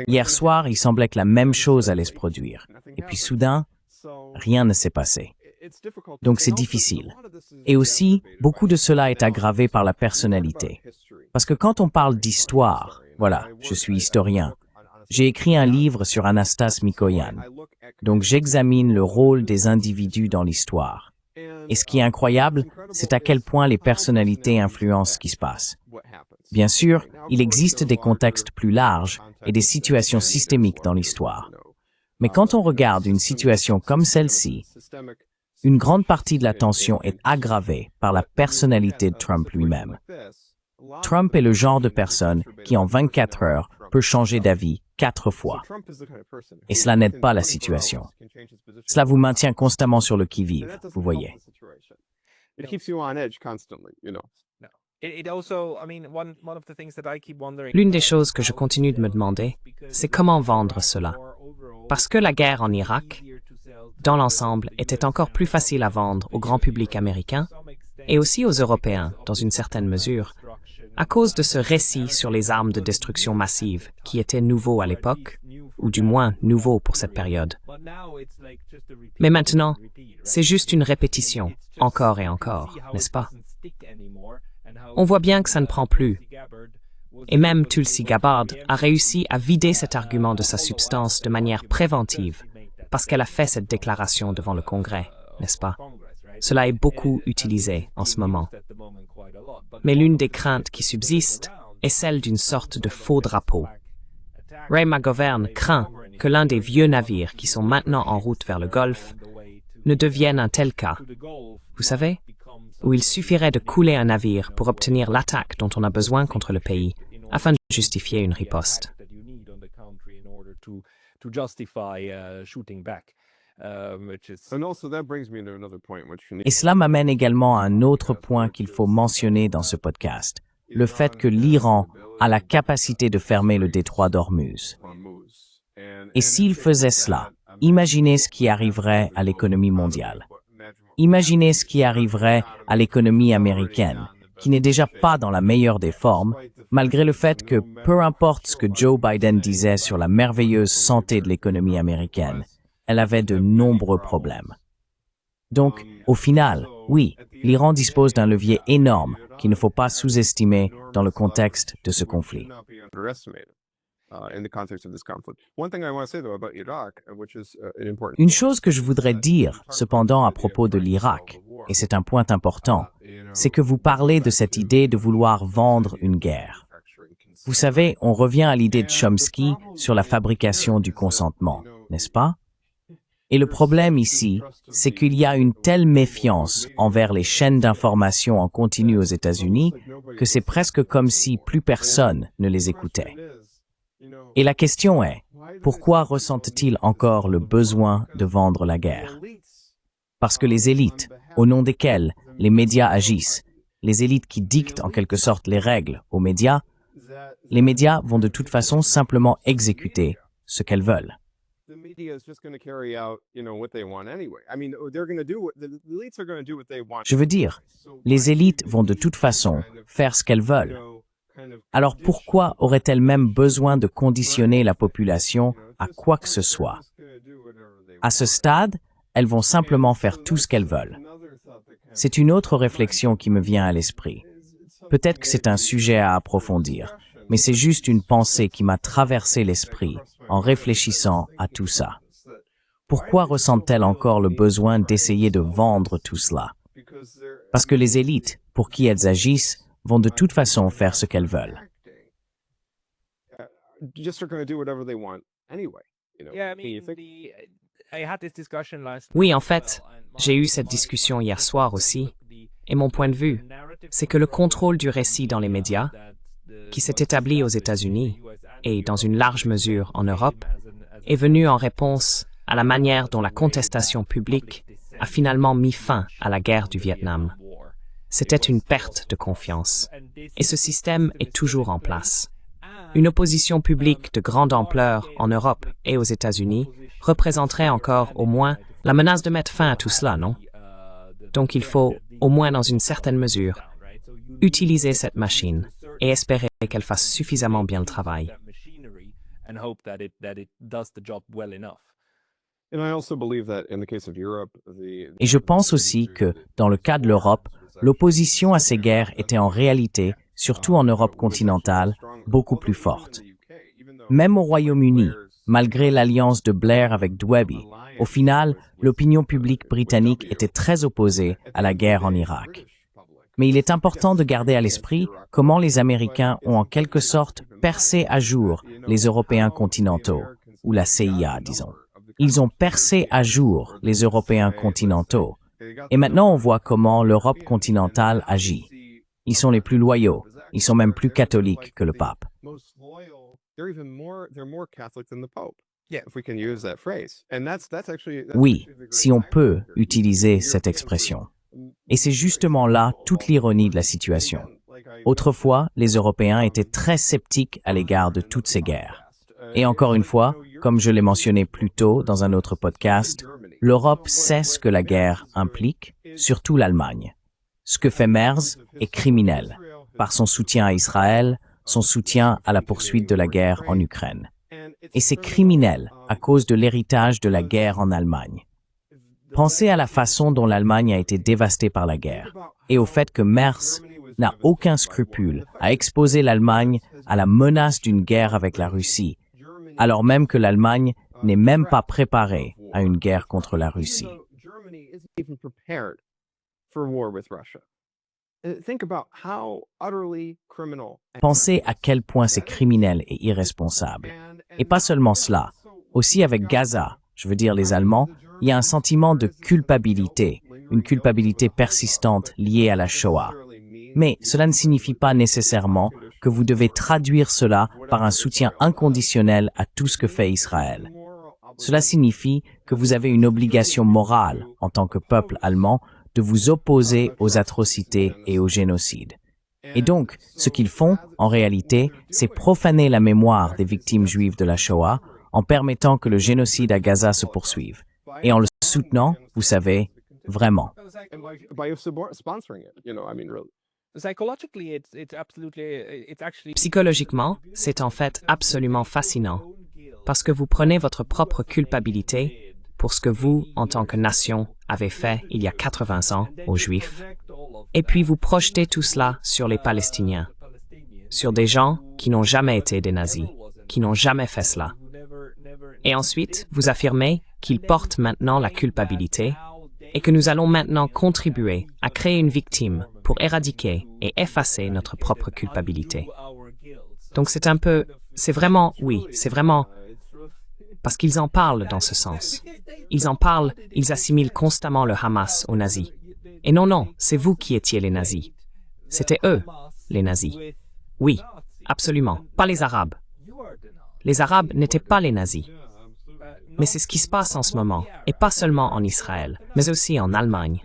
Hier soir, il semblait que la même chose allait se produire. Et puis soudain, rien ne s'est passé. Donc c'est difficile. Et aussi, beaucoup de cela est aggravé par la personnalité. Parce que quand on parle d'histoire, voilà, je suis historien, j'ai écrit un livre sur Anastas Mikoyan. Donc j'examine le rôle des individus dans l'histoire. Et ce qui est incroyable, c'est à quel point les personnalités influencent ce qui se passe. Bien sûr, il existe des contextes plus larges et des situations systémiques dans l'histoire. Mais quand on regarde une situation comme celle-ci, une grande partie de la tension est aggravée par la personnalité de Trump lui-même. Trump est le genre de personne qui, en 24 heures, peut changer d'avis 4 fois. Et cela n'aide pas la situation. Cela vous maintient constamment sur le qui-vive, vous voyez. L'une des choses que je continue de me demander, c'est comment vendre cela. Parce que la guerre en Irak, dans l'ensemble, était encore plus facile à vendre au grand public américain et aussi aux Européens, dans une certaine mesure, à cause de ce récit sur les armes de destruction massive qui était nouveau à l'époque, ou du moins nouveau pour cette période. Mais maintenant, c'est juste une répétition, encore et encore, n'est-ce pas? On voit bien que ça ne prend plus. Et même Tulsi Gabbard a réussi à vider cet argument de sa substance de manière préventive, parce qu'elle a fait cette déclaration devant le Congrès, n'est-ce pas? Cela est beaucoup utilisé en ce moment. Mais l'une des craintes qui subsistent est celle d'une sorte de faux drapeau. Ray McGovern craint que l'un des vieux navires qui sont maintenant en route vers le Golfe ne devienne un tel cas. Vous savez, où il suffirait de couler un navire pour obtenir l'attaque dont on a besoin contre le pays, afin de justifier une riposte. Et cela m'amène également à un autre point qu'il faut mentionner dans ce podcast, le fait que l'Iran a la capacité de fermer le détroit d'Ormuz. Et s'il faisait cela, imaginez ce qui arriverait à l'économie mondiale. Imaginez ce qui arriverait à l'économie américaine, qui n'est déjà pas dans la meilleure des formes, malgré le fait que, peu importe ce que Joe Biden disait sur la merveilleuse santé de l'économie américaine, elle avait de nombreux problèmes. Donc, au final, oui, l'Iran dispose d'un levier énorme qu'il ne faut pas sous-estimer dans le contexte de ce conflit. Une chose que je voudrais dire, cependant, à propos de l'Irak, et c'est un point important, c'est que vous parlez de cette idée de vouloir vendre une guerre. Vous savez, on revient à l'idée de Chomsky sur la fabrication du consentement, n'est-ce pas? Et le problème ici, c'est qu'il y a une telle méfiance envers les chaînes d'information en continu aux États-Unis que c'est presque comme si plus personne ne les écoutait. Et la question est, pourquoi ressentent-ils encore le besoin de vendre la guerre? Parce que les élites, au nom desquelles les médias agissent, les élites qui dictent en quelque sorte les règles aux médias, les médias vont de toute façon simplement exécuter ce qu'elles veulent. Je veux dire, les élites vont de toute façon faire ce qu'elles veulent. Alors pourquoi auraient-elles même besoin de conditionner la population à quoi que ce soit? À ce stade, elles vont simplement faire tout ce qu'elles veulent. C'est une autre réflexion qui me vient à l'esprit. Peut-être que c'est un sujet à approfondir, mais c'est juste une pensée qui m'a traversé l'esprit en réfléchissant à tout ça. Pourquoi ressentent-elles encore le besoin d'essayer de vendre tout cela? Parce que les élites, pour qui elles agissent, vont de toute façon faire ce qu'elles veulent. Oui, en fait, j'ai eu cette discussion hier soir aussi, et mon point de vue, c'est que le contrôle du récit dans les médias, qui s'est établi aux États-Unis et dans une large mesure en Europe, est venu en réponse à la manière dont la contestation publique a finalement mis fin à la guerre du Vietnam. C'était une perte de confiance, et ce système est toujours en place. Une opposition publique de grande ampleur en Europe et aux États-Unis représenterait encore au moins la menace de mettre fin à tout cela, non? Donc il faut, au moins dans une certaine mesure, utiliser cette machine et espérer qu'elle fasse suffisamment bien le travail. Et je pense aussi que, dans le cas de l'Europe, l'opposition à ces guerres était en réalité, surtout en Europe continentale, beaucoup plus forte. Même au Royaume-Uni, malgré l'alliance de Blair avec Dweby, au final, l'opinion publique britannique était très opposée à la guerre en Irak. Mais il est important de garder à l'esprit comment les Américains ont en quelque sorte percé à jour les Européens continentaux, ou la CIA, disons. Ils ont percé à jour les Européens continentaux. Et maintenant, on voit comment l'Europe continentale agit. Ils sont les plus loyaux. Ils sont même plus catholiques que le pape. Oui, si on peut utiliser cette expression. Et c'est justement là toute l'ironie de la situation. Autrefois, les Européens étaient très sceptiques à l'égard de toutes ces guerres. Et encore une fois, comme je l'ai mentionné plus tôt dans un autre podcast, l'Europe sait ce que la guerre implique, surtout l'Allemagne. Ce que fait Merz est criminel, par son soutien à Israël, son soutien à la poursuite de la guerre en Ukraine. Et c'est criminel à cause de l'héritage de la guerre en Allemagne. Pensez à la façon dont l'Allemagne a été dévastée par la guerre, et au fait que Merz n'a aucun scrupule à exposer l'Allemagne à la menace d'une guerre avec la Russie, alors même que l'Allemagne n'est même pas préparée à une guerre contre la Russie. Pensez à quel point c'est criminel et irresponsable. Et pas seulement cela, aussi avec Gaza, je veux dire les Allemands, il y a un sentiment de culpabilité, une culpabilité persistante liée à la Shoah. Mais cela ne signifie pas nécessairement que vous devez traduire cela par un soutien inconditionnel à tout ce que fait Israël. Cela signifie que vous avez une obligation morale, en tant que peuple allemand, de vous opposer aux atrocités et au génocide. Et donc, ce qu'ils font, en réalité, c'est profaner la mémoire des victimes juives de la Shoah en permettant que le génocide à Gaza se poursuive. Et en le soutenant, vous savez, vraiment. Psychologiquement, c'est en fait absolument fascinant, parce que vous prenez votre propre culpabilité pour ce que vous, en tant que nation, avez fait il y a 80 ans aux Juifs, et puis vous projetez tout cela sur les Palestiniens, sur des gens qui n'ont jamais été des nazis, qui n'ont jamais fait cela. Et ensuite, vous affirmez qu'ils portent maintenant la culpabilité et que nous allons maintenant contribuer à créer une victime pour éradiquer et effacer notre propre culpabilité. Donc c'est vraiment, parce qu'ils en parlent dans ce sens. Ils en parlent, ils assimilent constamment le Hamas aux nazis. Et non, c'est vous qui étiez les nazis. C'était eux, les nazis. Oui, absolument, pas les Arabes. Les Arabes n'étaient pas les nazis. Mais c'est ce qui se passe en ce moment, et pas seulement en Israël, mais aussi en Allemagne.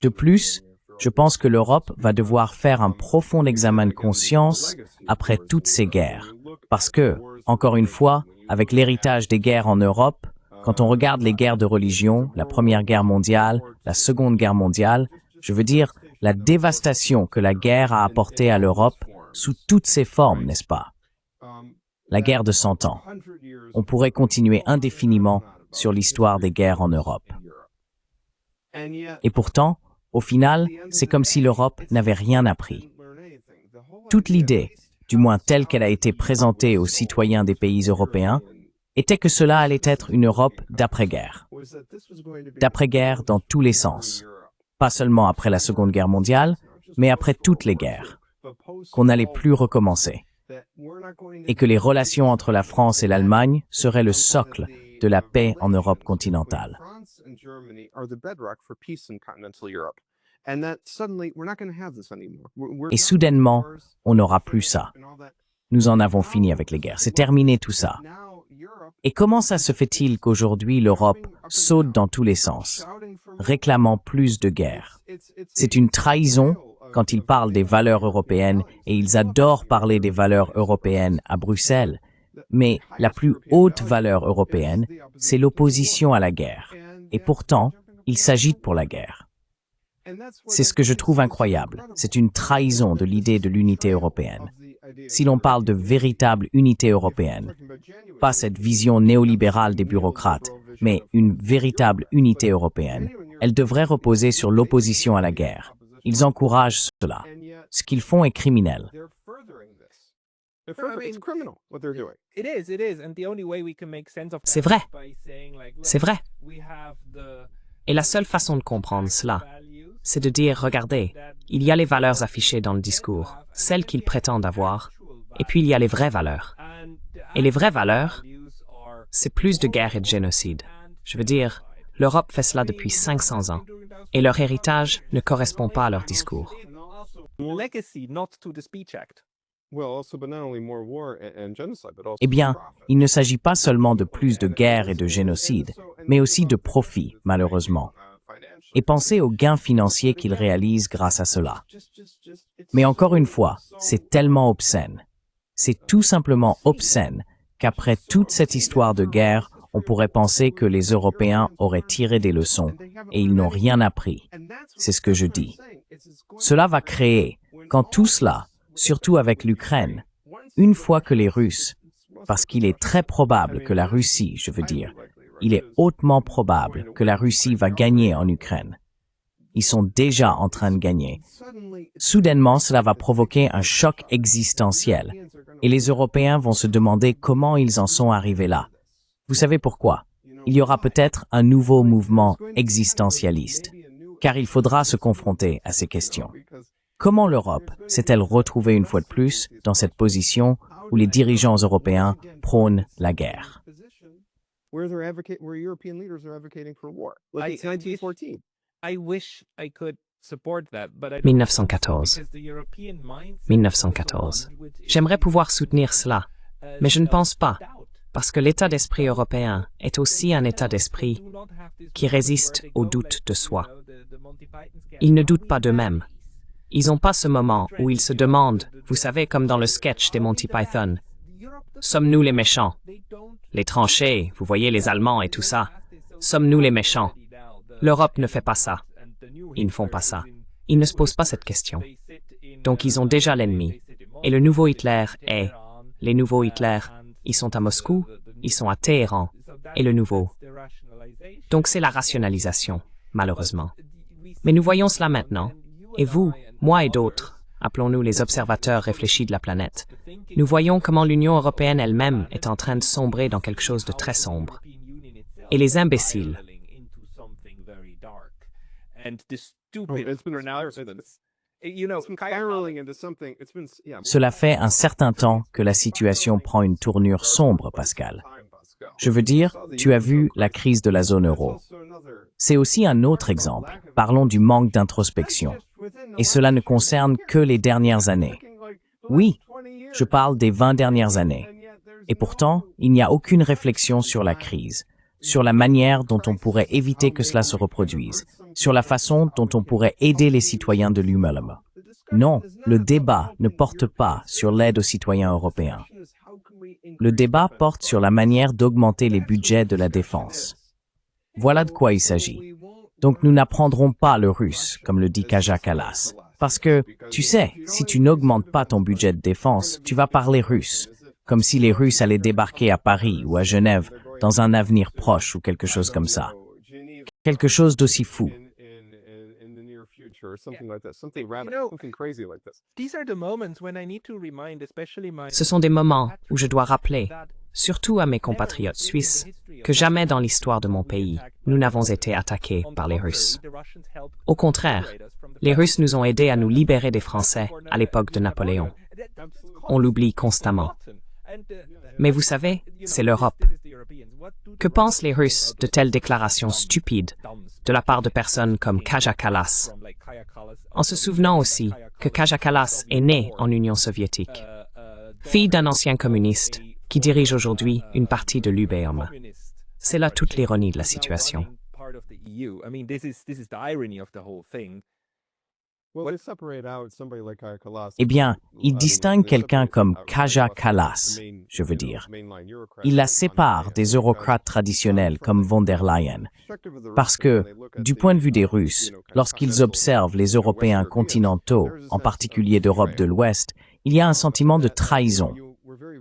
De plus, je pense que l'Europe va devoir faire un profond examen de conscience après toutes ces guerres. Parce que, encore une fois, avec l'héritage des guerres en Europe, quand on regarde les guerres de religion, la Première Guerre mondiale, la Seconde Guerre mondiale, je veux dire la dévastation que la guerre a apportée à l'Europe sous toutes ses formes, n'est-ce pas? La guerre de 100 ans. On pourrait continuer indéfiniment sur l'histoire des guerres en Europe. Et pourtant, au final, c'est comme si l'Europe n'avait rien appris. Toute l'idée, du moins telle qu'elle a été présentée aux citoyens des pays européens, était que cela allait être une Europe d'après-guerre. D'après-guerre dans tous les sens. Pas seulement après la Seconde Guerre mondiale, mais après toutes les guerres. Qu'on n'allait plus recommencer. Et que les relations entre la France et l'Allemagne seraient le socle de la paix en Europe continentale. Et soudainement, on n'aura plus ça. Nous en avons fini avec les guerres. C'est terminé tout ça. Et comment ça se fait-il qu'aujourd'hui l'Europe saute dans tous les sens, réclamant plus de guerre? C'est une trahison quand ils parlent des valeurs européennes, et ils adorent parler des valeurs européennes à Bruxelles. Mais la plus haute valeur européenne, c'est l'opposition à la guerre. Et pourtant, ils s'agitent pour la guerre. C'est ce que je trouve incroyable. C'est une trahison de l'idée de l'unité européenne. Si l'on parle de véritable unité européenne, pas cette vision néolibérale des bureaucrates, mais une véritable unité européenne, elle devrait reposer sur l'opposition à la guerre. Ils encouragent cela. Ce qu'ils font est criminel. C'est vrai. C'est vrai. Et la seule façon de comprendre cela, c'est de dire, regardez, il y a les valeurs affichées dans le discours, celles qu'ils prétendent avoir, et puis il y a les vraies valeurs. Et les vraies valeurs, c'est plus de guerre et de génocide. Je veux dire, l'Europe fait cela depuis 500 ans, et leur héritage ne correspond pas à leur discours. Eh bien, il ne s'agit pas seulement de plus de guerre et de génocide, mais aussi de profit, malheureusement. et pensez aux gains financiers qu'ils réalisent grâce à cela. Mais encore une fois, c'est tellement obscène. C'est tout simplement obscène qu'après toute cette histoire de guerre, on pourrait penser que les Européens auraient tiré des leçons et ils n'ont rien appris. C'est ce que je dis. Cela va créer, quand tout cela, surtout avec l'Ukraine, une fois que les Russes, parce qu'il est très probable que la Russie, je veux dire, il est hautement probable que la Russie va gagner en Ukraine. Ils sont déjà en train de gagner. Soudainement, cela va provoquer un choc existentiel et les Européens vont se demander comment ils en sont arrivés là. Vous savez pourquoi? Il y aura peut-être un nouveau mouvement existentialiste, car il faudra se confronter à ces questions. Comment l'Europe s'est-elle retrouvée une fois de plus dans cette position où les dirigeants européens prônent la guerre? Where European leaders are advocating for war, like it's 1914. I wish I could support that, but I don't 1914. 1914. J'aimerais pouvoir soutenir cela, mais je ne pense pas, parce que l'état d'esprit européen est aussi un état d'esprit qui résiste au doute de soi. Ils ne doutent pas d'eux-mêmes. Ils n'ont pas ce moment où ils se demandent, vous savez, comme dans le sketch des Monty Python, sommes-nous les méchants? Les tranchées, vous voyez les Allemands et tout ça. Sommes-nous les méchants? L'Europe ne fait pas ça. Ils ne font pas ça. Ils ne se posent pas cette question. Donc ils ont déjà l'ennemi. Et le nouveau Hitler est... Les nouveaux Hitler, ils sont à Moscou, ils sont à Téhéran. Et le nouveau. Donc c'est la rationalisation, malheureusement. Mais nous voyons cela maintenant. Et vous, moi et d'autres, appelons-nous les observateurs réfléchis de la planète, nous voyons comment l'Union européenne elle-même est en train de sombrer dans quelque chose de très sombre. Et les imbéciles. Cela fait un certain temps que la situation prend une tournure sombre, Pascal. Je veux dire, tu as vu la crise de la zone euro. C'est aussi un autre exemple. Parlons du manque d'introspection. Et cela ne concerne que les dernières années. Oui, je parle des 20 dernières années. Et pourtant, il n'y a aucune réflexion sur la crise, sur la manière dont on pourrait éviter que cela se reproduise, sur la façon dont on pourrait aider les citoyens de l'UMLM. Non, le débat ne porte pas sur l'aide aux citoyens européens. Le débat porte sur la manière d'augmenter les budgets de la défense. Voilà de quoi il s'agit. Donc nous n'apprendrons pas le russe, comme le dit Kaja Kallas. Parce que, tu sais, si tu n'augmentes pas ton budget de défense, tu vas parler russe. Comme si les Russes allaient débarquer à Paris ou à Genève dans un avenir proche ou quelque chose comme ça. Quelque chose d'aussi fou. Ce sont des moments où je dois rappeler, surtout à mes compatriotes suisses, que jamais dans l'histoire de mon pays, nous n'avons été attaqués par les Russes. Au contraire, les Russes nous ont aidés à nous libérer des Français à l'époque de Napoléon. On l'oublie constamment. Mais vous savez, c'est l'Europe. Que pensent les Russes de telles déclarations stupides de la part de personnes comme Kaja Kallas, en se souvenant aussi que Kaja Kallas est née en Union soviétique, fille d'un ancien communiste qui dirige aujourd'hui une partie de l'UBM. C'est là toute l'ironie de la situation. Eh bien, il distingue quelqu'un comme Kaja Kallas, je veux dire. Il la sépare des eurocrates traditionnels comme von der Leyen. Parce que, du point de vue des Russes, lorsqu'ils observent les Européens continentaux, en particulier d'Europe de l'Ouest, il y a un sentiment de trahison.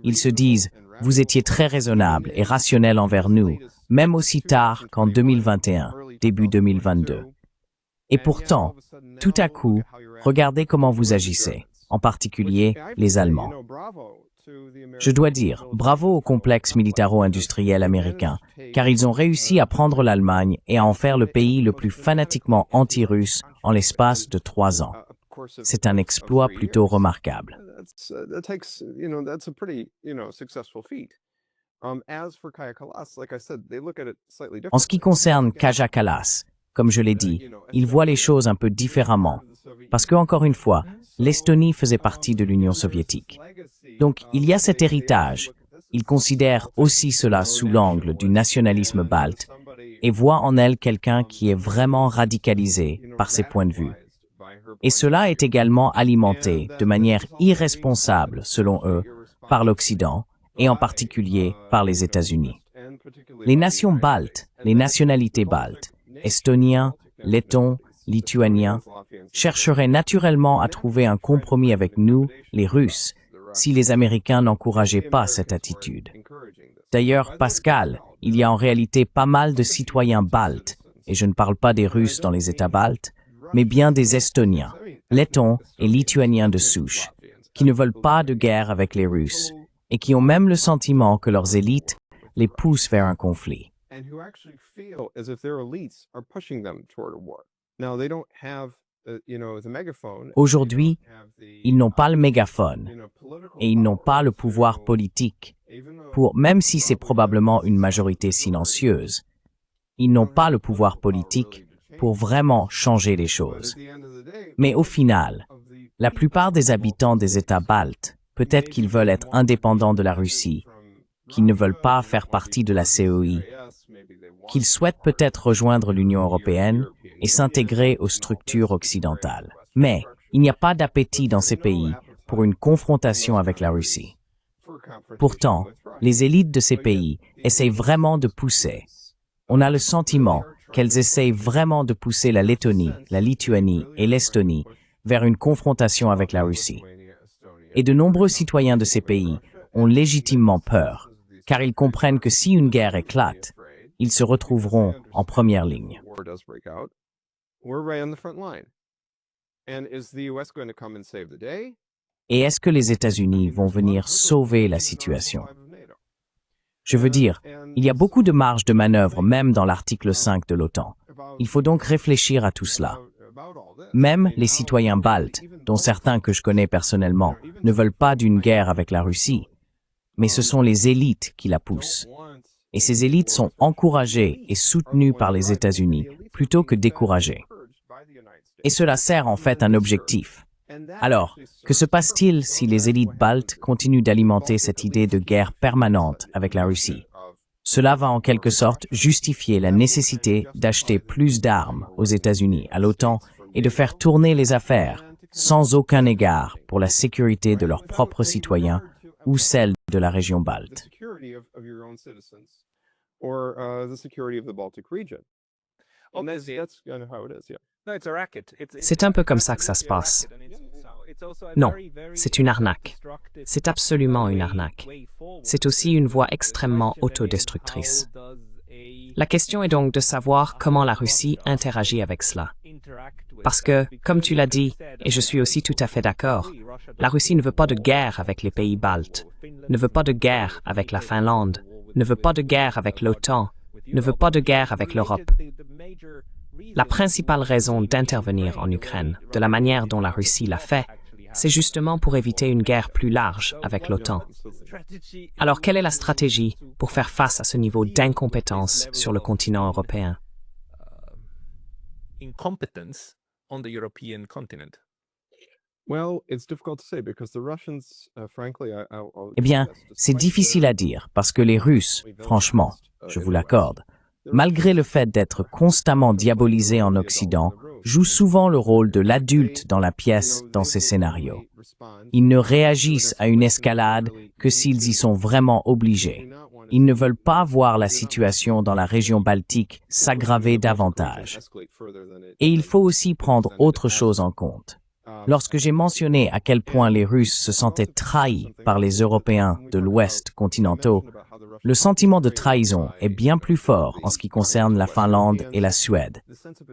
Ils se disent, vous étiez très raisonnable et rationnel envers nous, même aussi tard qu'en 2021, début 2022. Et pourtant, tout à coup, regardez comment vous agissez, en particulier les Allemands. Je dois dire, bravo au complexe militaro-industriel américain, car ils ont réussi à prendre l'Allemagne et à en faire le pays le plus fanatiquement anti-russe en l'espace de 3 ans. C'est un exploit plutôt remarquable. En ce qui concerne Kaja Kallas, comme je l'ai dit, il voit les choses un peu différemment, parce que, encore une fois, l'Estonie faisait partie de l'Union soviétique. Donc, il y a cet héritage. Il considère aussi cela sous l'angle du nationalisme balte, et voient en elle quelqu'un qui est vraiment radicalisé par ses points de vue. Et cela est également alimenté de manière irresponsable, selon eux, par l'Occident, et en particulier par les États-Unis. Les nations baltes, les nationalités baltes, estoniens, lettons, lituaniens, chercheraient naturellement à trouver un compromis avec nous, les Russes, si les Américains n'encourageaient pas cette attitude. D'ailleurs, Pascal, il y a en réalité pas mal de citoyens baltes, et je ne parle pas des Russes dans les États baltes, mais bien des Estoniens, lettons et lituaniens de souche, qui ne veulent pas de guerre avec les Russes, et qui ont même le sentiment que leurs élites les poussent vers un conflit. Aujourd'hui, ils n'ont pas le mégaphone et ils n'ont pas le pouvoir politique pour, même si c'est probablement une majorité silencieuse, ils n'ont pas le pouvoir politique pour vraiment changer les choses. Mais au final, la plupart des habitants des États baltes, peut-être qu'ils veulent être indépendants de la Russie, qu'ils ne veulent pas faire partie de la COI, qu'ils souhaitent peut-être rejoindre l'Union européenne et s'intégrer aux structures occidentales. Mais il n'y a pas d'appétit dans ces pays pour une confrontation avec la Russie. Pourtant, les élites de ces pays essayent vraiment de pousser. On a le sentiment qu'elles essayent vraiment de pousser la Lettonie, la Lituanie et l'Estonie vers une confrontation avec la Russie. Et de nombreux citoyens de ces pays ont légitimement peur, car ils comprennent que si une guerre éclate, ils se retrouveront en première ligne. Et est-ce que les États-Unis vont venir sauver la situation? Je veux dire, il y a beaucoup de marge de manœuvre même dans l'article 5 de l'OTAN. Il faut donc réfléchir à tout cela. Même les citoyens baltes, dont certains que je connais personnellement, ne veulent pas d'une guerre avec la Russie, mais ce sont les élites qui la poussent. Et ces élites sont encouragées et soutenues par les États-Unis plutôt que découragées. Et cela sert en fait un objectif. Alors, que se passe-t-il si les élites baltes continuent d'alimenter cette idée de guerre permanente avec la Russie? Cela va en quelque sorte justifier la nécessité d'acheter plus d'armes aux États-Unis, à l'OTAN, et de faire tourner les affaires sans aucun égard pour la sécurité de leurs propres citoyens ou celle de la région balte. C'est un peu comme ça que ça se passe. Non, c'est une arnaque. C'est absolument une arnaque. C'est aussi une voie extrêmement autodestructrice. La question est donc de savoir comment la Russie interagit avec cela. Parce que, comme tu l'as dit, et je suis aussi tout à fait d'accord, la Russie ne veut pas de guerre avec les pays baltes, ne veut pas de guerre avec la Finlande, ne veut pas de guerre avec l'OTAN, ne veut pas de guerre avec l'Europe. La principale raison d'intervenir en Ukraine, de la manière dont la Russie l'a fait, c'est justement pour éviter une guerre plus large avec l'OTAN. Alors, quelle est la stratégie pour faire face à ce niveau d'incompétence sur le continent européen? Eh bien, c'est difficile à dire parce que les Russes, franchement, je vous l'accorde, malgré le fait d'être constamment diabolisés en Occident, jouent souvent le rôle de l'adulte dans la pièce dans ces scénarios. Ils ne réagissent à une escalade que s'ils y sont vraiment obligés. Ils ne veulent pas voir la situation dans la région baltique s'aggraver davantage. Et il faut aussi prendre autre chose en compte. Lorsque j'ai mentionné à quel point les Russes se sentaient trahis par les Européens de l'Ouest continentaux, le sentiment de trahison est bien plus fort en ce qui concerne la Finlande et la Suède,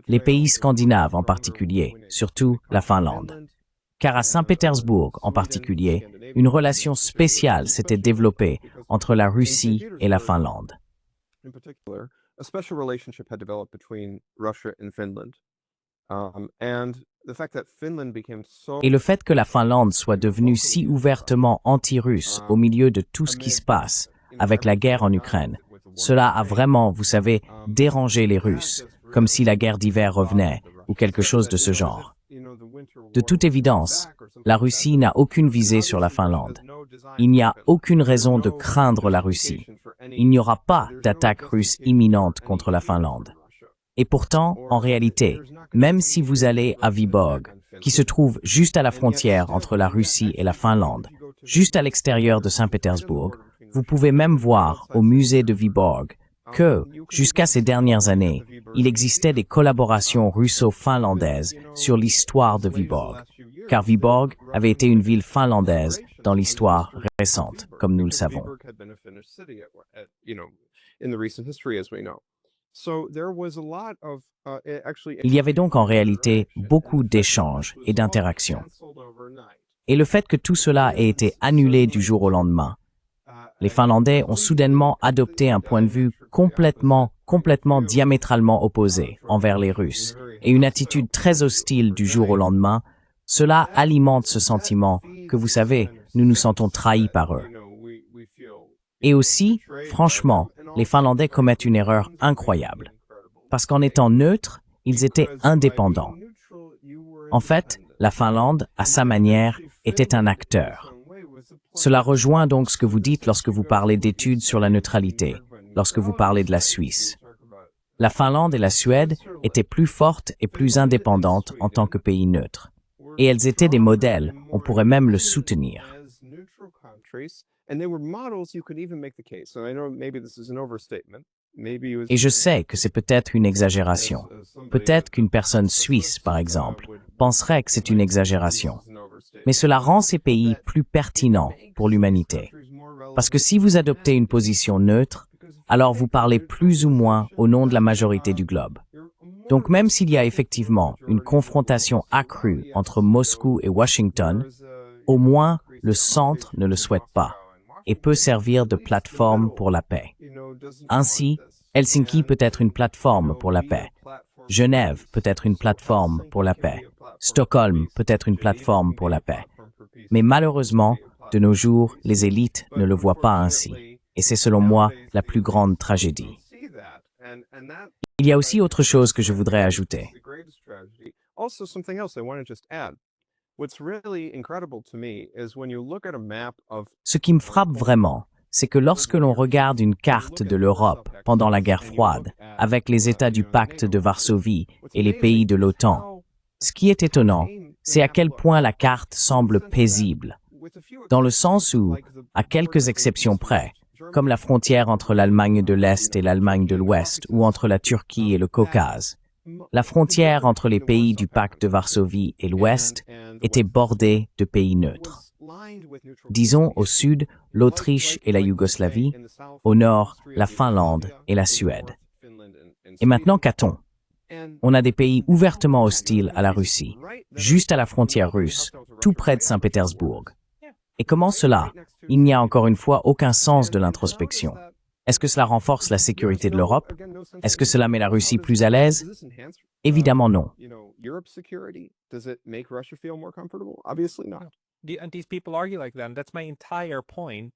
les pays scandinaves en particulier, surtout la Finlande. Car à Saint-Pétersbourg en particulier, une relation spéciale s'était développée entre la Russie et la Finlande. Et le fait que la Finlande soit devenue si ouvertement anti-russe au milieu de tout ce qui se passe avec la guerre en Ukraine, cela a vraiment, vous savez, dérangé les Russes, comme si la guerre d'hiver revenait ou quelque chose de ce genre. De toute évidence, la Russie n'a aucune visée sur la Finlande. Il n'y a aucune raison de craindre la Russie. il n'y aura pas d'attaque russe imminente contre la Finlande. Et pourtant, en réalité, même si vous allez à Vyborg, qui se trouve juste à la frontière entre la Russie et la Finlande, juste à l'extérieur de Saint-Pétersbourg, vous pouvez même voir au musée de Vyborg que, jusqu'à ces dernières années, il existait des collaborations russo-finlandaises sur l'histoire de Vyborg, car Vyborg avait été une ville finlandaise dans l'histoire récente, comme nous le savons. Il y avait donc en réalité beaucoup d'échanges et d'interactions. Et le fait que tout cela ait été annulé du jour au lendemain, les Finlandais ont soudainement adopté un point de vue complètement diamétralement opposé envers les Russes et une attitude très hostile du jour au lendemain. Cela alimente ce sentiment que, vous savez, nous nous sentons trahis par eux. Et aussi, franchement, les Finlandais commettent une erreur incroyable. Parce qu'en étant neutres, ils étaient indépendants. En fait, la Finlande, à sa manière, était un acteur. Cela rejoint donc ce que vous dites lorsque vous parlez d'études sur la neutralité, lorsque vous parlez de la Suisse. La Finlande et la Suède étaient plus fortes et plus indépendantes en tant que pays neutres. Et elles étaient des modèles, on pourrait même le soutenir. Et je sais que c'est peut-être une exagération. Peut-être qu'une personne suisse, par exemple, penserait que c'est une exagération. Mais cela rend ces pays plus pertinents pour l'humanité. Parce que si vous adoptez une position neutre, alors vous parlez plus ou moins au nom de la majorité du globe. Donc même s'il y a effectivement une confrontation accrue entre Moscou et Washington, au moins le centre ne le souhaite pas et peut servir de plateforme pour la paix. Ainsi, Helsinki peut être une plateforme pour la paix. Genève peut être une plateforme pour la paix. Stockholm peut être une plateforme pour la paix. Mais malheureusement, de nos jours, les élites ne le voient pas ainsi. Et c'est selon moi la plus grande tragédie. Il y a aussi autre chose que je voudrais ajouter. Ce qui me frappe vraiment, c'est que lorsque l'on regarde une carte de l'Europe pendant la guerre froide, avec les États du pacte de Varsovie et les pays de l'OTAN, ce qui est étonnant, c'est à quel point la carte semble paisible, dans le sens où, à quelques exceptions près, comme la frontière entre l'Allemagne de l'Est et l'Allemagne de l'Ouest ou entre la Turquie et le Caucase, la frontière entre les pays du pacte de Varsovie et l'Ouest était bordée de pays neutres. Disons au sud, l'Autriche et la Yougoslavie, au nord, la Finlande et la Suède. Et maintenant, qu'a-t-on? On a des pays ouvertement hostiles à la Russie, juste à la frontière russe, tout près de Saint-Pétersbourg. Et comment cela? Il n'y a encore une fois aucun sens de l'introspection. Est-ce que cela renforce la sécurité de l'Europe? Est-ce que cela met la Russie plus à l'aise? Évidemment non.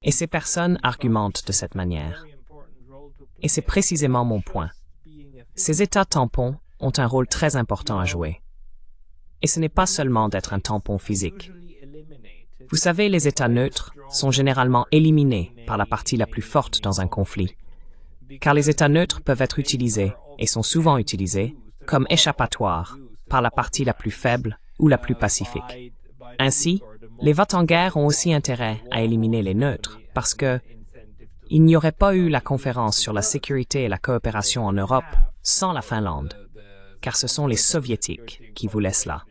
Et ces personnes argumentent de cette manière. Et c'est précisément mon point. Ces États tampons ont un rôle très important à jouer. Et ce n'est pas seulement d'être un tampon physique. Vous savez, les États neutres sont généralement éliminés par la partie la plus forte dans un conflit, car les États neutres peuvent être utilisés, et sont souvent utilisés, comme échappatoires par la partie la plus faible ou la plus pacifique. Ainsi, les va-t-en-guerre ont aussi intérêt à éliminer les neutres, parce que il n'y aurait pas eu la conférence sur la sécurité et la coopération en Europe sans la Finlande, car ce sont les Soviétiques qui voulaient cela.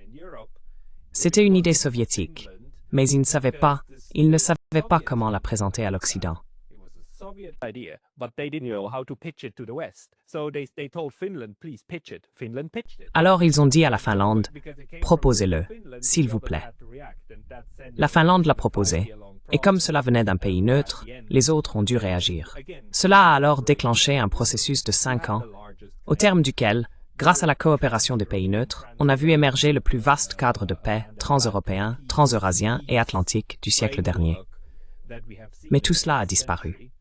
C'était une idée soviétique, mais ils ne savaient pas comment la présenter à l'Occident. Alors ils ont dit à la Finlande, proposez-le, s'il vous plaît. La Finlande l'a proposé, et comme cela venait d'un pays neutre, les autres ont dû réagir. Cela a alors déclenché un processus de 5 ans, au terme duquel, grâce à la coopération des pays neutres, on a vu émerger le plus vaste cadre de paix transeuropéen, transeurasien et atlantique du siècle dernier. Mais tout cela a disparu.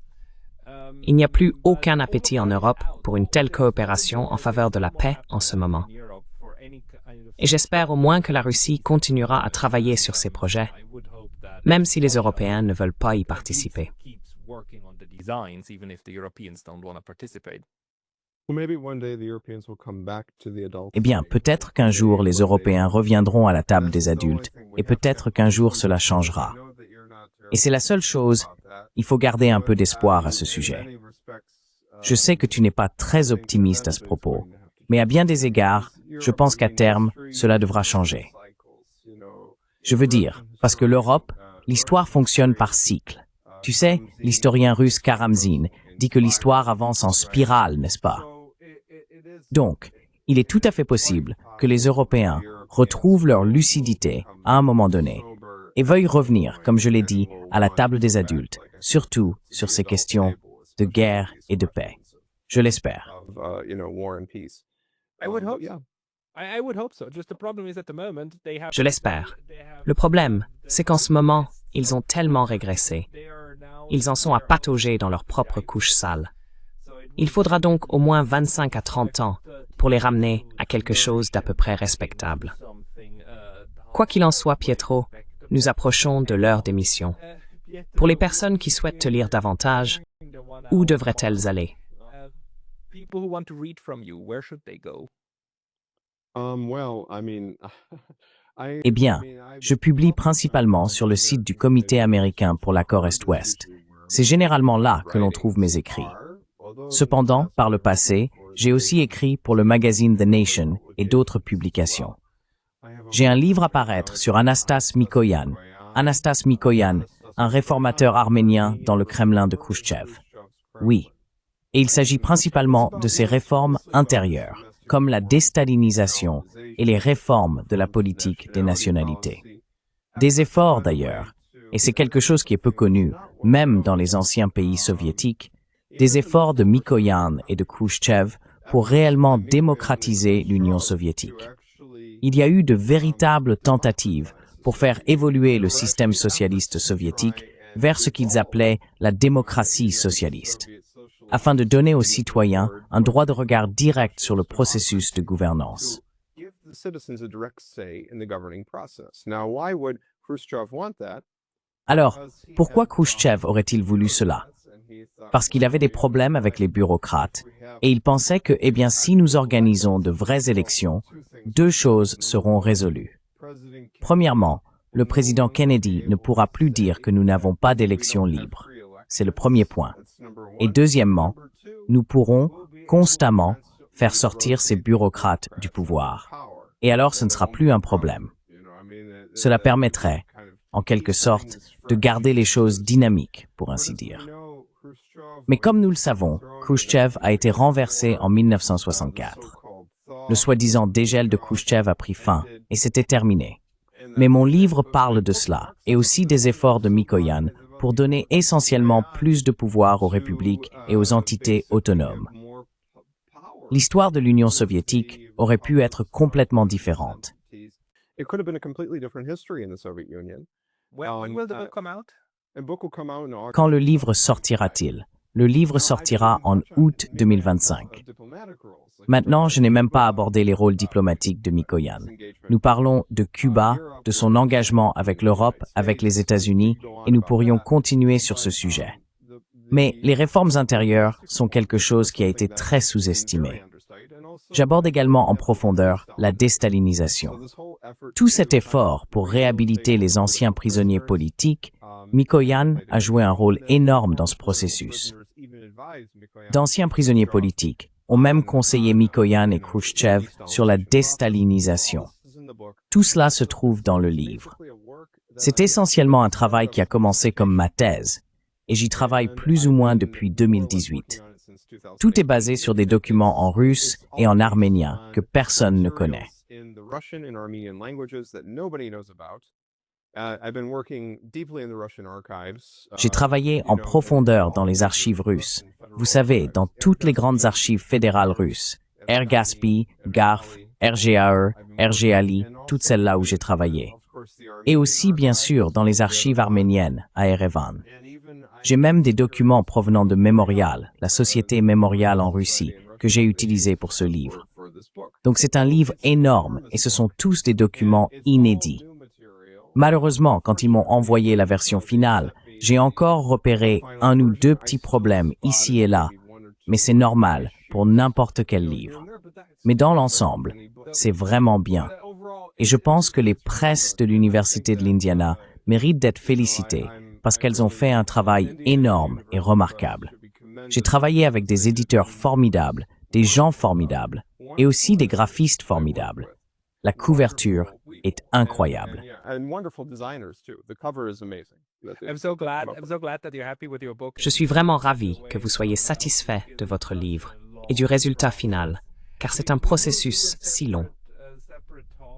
Il n'y a plus aucun appétit en Europe pour une telle coopération en faveur de la paix en ce moment. Et j'espère au moins que la Russie continuera à travailler sur ces projets, même si les Européens ne veulent pas y participer. working on the designs, even if the Europeans don't want to participate. Eh bien, peut-être qu'un jour les Européens reviendront à la table des adultes, et peut-être qu'un jour cela changera. Et c'est la seule chose, il faut garder un peu d'espoir à ce sujet. Je sais que tu n'es pas très optimiste à ce propos, mais à bien des égards, je pense qu'à terme, cela devra changer. Je veux dire, parce que l'Europe, l'histoire fonctionne par cycle. Tu sais, l'historien russe Karamzin dit que l'histoire avance en spirale, n'est-ce pas? Donc, il est tout à fait possible que les Européens retrouvent leur lucidité à un moment donné et veuillent revenir, comme je l'ai dit, à la table des adultes, surtout sur ces questions de guerre et de paix. Je l'espère. Je l'espère. Le problème, c'est qu'en ce moment, ils ont tellement régressé. Ils en sont à patauger dans leur propre couche sale. Il faudra donc au moins 25 à 30 ans pour les ramener à quelque chose d'à peu près respectable. Quoi qu'il en soit, Pietro, nous approchons de l'heure d'émission. Pour les personnes qui souhaitent te lire davantage, où devraient-elles aller? Eh bien, je publie principalement sur le site du Comité américain pour l'accord Est-Ouest. C'est généralement là que l'on trouve mes écrits. Cependant, par le passé, j'ai aussi écrit pour le magazine The Nation et d'autres publications. J'ai un livre à paraître sur Anastas Mikoyan. Anastas Mikoyan, un réformateur arménien dans le Kremlin de Khrouchtchev. Oui. Et il s'agit principalement de ces réformes intérieures, comme la déstalinisation et les réformes de la politique des nationalités. Des efforts d'ailleurs, et c'est quelque chose qui est peu connu, même dans les anciens pays soviétiques, des efforts de Mikoyan et de Khrouchtchev pour réellement démocratiser l'Union soviétique. Il y a eu de véritables tentatives pour faire évoluer le système socialiste soviétique vers ce qu'ils appelaient la démocratie socialiste, afin de donner aux citoyens un droit de regard direct sur le processus de gouvernance. Alors, pourquoi Khrouchtchev aurait-il voulu cela? Parce qu'il avait des problèmes avec les bureaucrates, et il pensait que, eh bien, si nous organisons de vraies élections, deux choses seront résolues. Premièrement, le président Kennedy ne pourra plus dire que nous n'avons pas d'élections libres. C'est le premier point. Et deuxièmement, nous pourrons constamment faire sortir ces bureaucrates du pouvoir. Et alors ce ne sera plus un problème. Cela permettrait, en quelque sorte, de garder les choses dynamiques, pour ainsi dire. Mais comme nous le savons, Khrouchtchev a été renversé en 1964. Le soi-disant dégel de Khrouchtchev a pris fin, et c'était terminé. Mais mon livre parle de cela, et aussi des efforts de Mikoyan pour donner essentiellement plus de pouvoir aux républiques et aux entités autonomes. L'histoire de l'Union soviétique aurait pu être complètement différente. Quand le livre sortira-t-il? Le livre sortira en août 2025. Maintenant, je n'ai même pas abordé les rôles diplomatiques de Mikoyan. Nous parlons de Cuba, de son engagement avec l'Europe, avec les États-Unis, et nous pourrions continuer sur ce sujet. Mais les réformes intérieures sont quelque chose qui a été très sous-estimé. J'aborde également en profondeur la déstalinisation. Tout cet effort pour réhabiliter les anciens prisonniers politiques, Mikoyan a joué un rôle énorme dans ce processus. D'anciens prisonniers politiques ont même conseillé Mikoyan et Khrouchtchev sur la déstalinisation. Tout cela se trouve dans le livre. C'est essentiellement un travail qui a commencé comme ma thèse, et j'y travaille plus ou moins depuis 2018. Tout est basé sur des documents en russe et en arménien que personne ne connaît. J'ai travaillé en profondeur dans les archives russes. Vous savez, dans toutes les grandes archives fédérales russes, RGASP, GARF, RGAE, RGALI, toutes celles-là où j'ai travaillé. Et aussi, bien sûr, dans les archives arméniennes à Erevan. J'ai même des documents provenant de Memorial, la société Memorial en Russie, que j'ai utilisé pour ce livre. Donc c'est un livre énorme et ce sont tous des documents inédits. Malheureusement, quand ils m'ont envoyé la version finale, J'ai encore repéré un ou deux petits problèmes ici et là, mais c'est normal pour n'importe quel livre. Mais dans l'ensemble, c'est vraiment bien. Et je pense que les presses de l'Université de l'Indiana méritent d'être félicitées parce qu'elles ont fait un travail énorme et remarquable. J'ai travaillé avec des éditeurs formidables, des gens formidables et aussi des graphistes formidables. La couverture est incroyable. Je suis vraiment ravi que vous soyez satisfait de votre livre et du résultat final, car c'est un processus si long.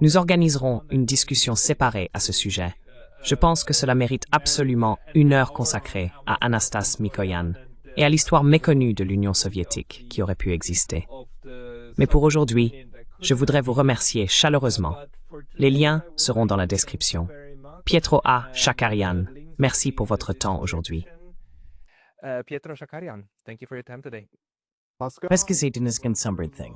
Nous organiserons une discussion séparée à ce sujet. Je pense que cela mérite absolument une heure consacrée à Anastas Mikoyan et à l'histoire méconnue de l'Union soviétique qui aurait pu exister. Mais pour aujourd'hui, je voudrais vous remercier chaleureusement. Les liens seront dans la description. Pietro A. Shakarian, merci pour votre temps aujourd'hui. Pietro Shakarian, thank you for your time today. Parce que c'est une sombre thing.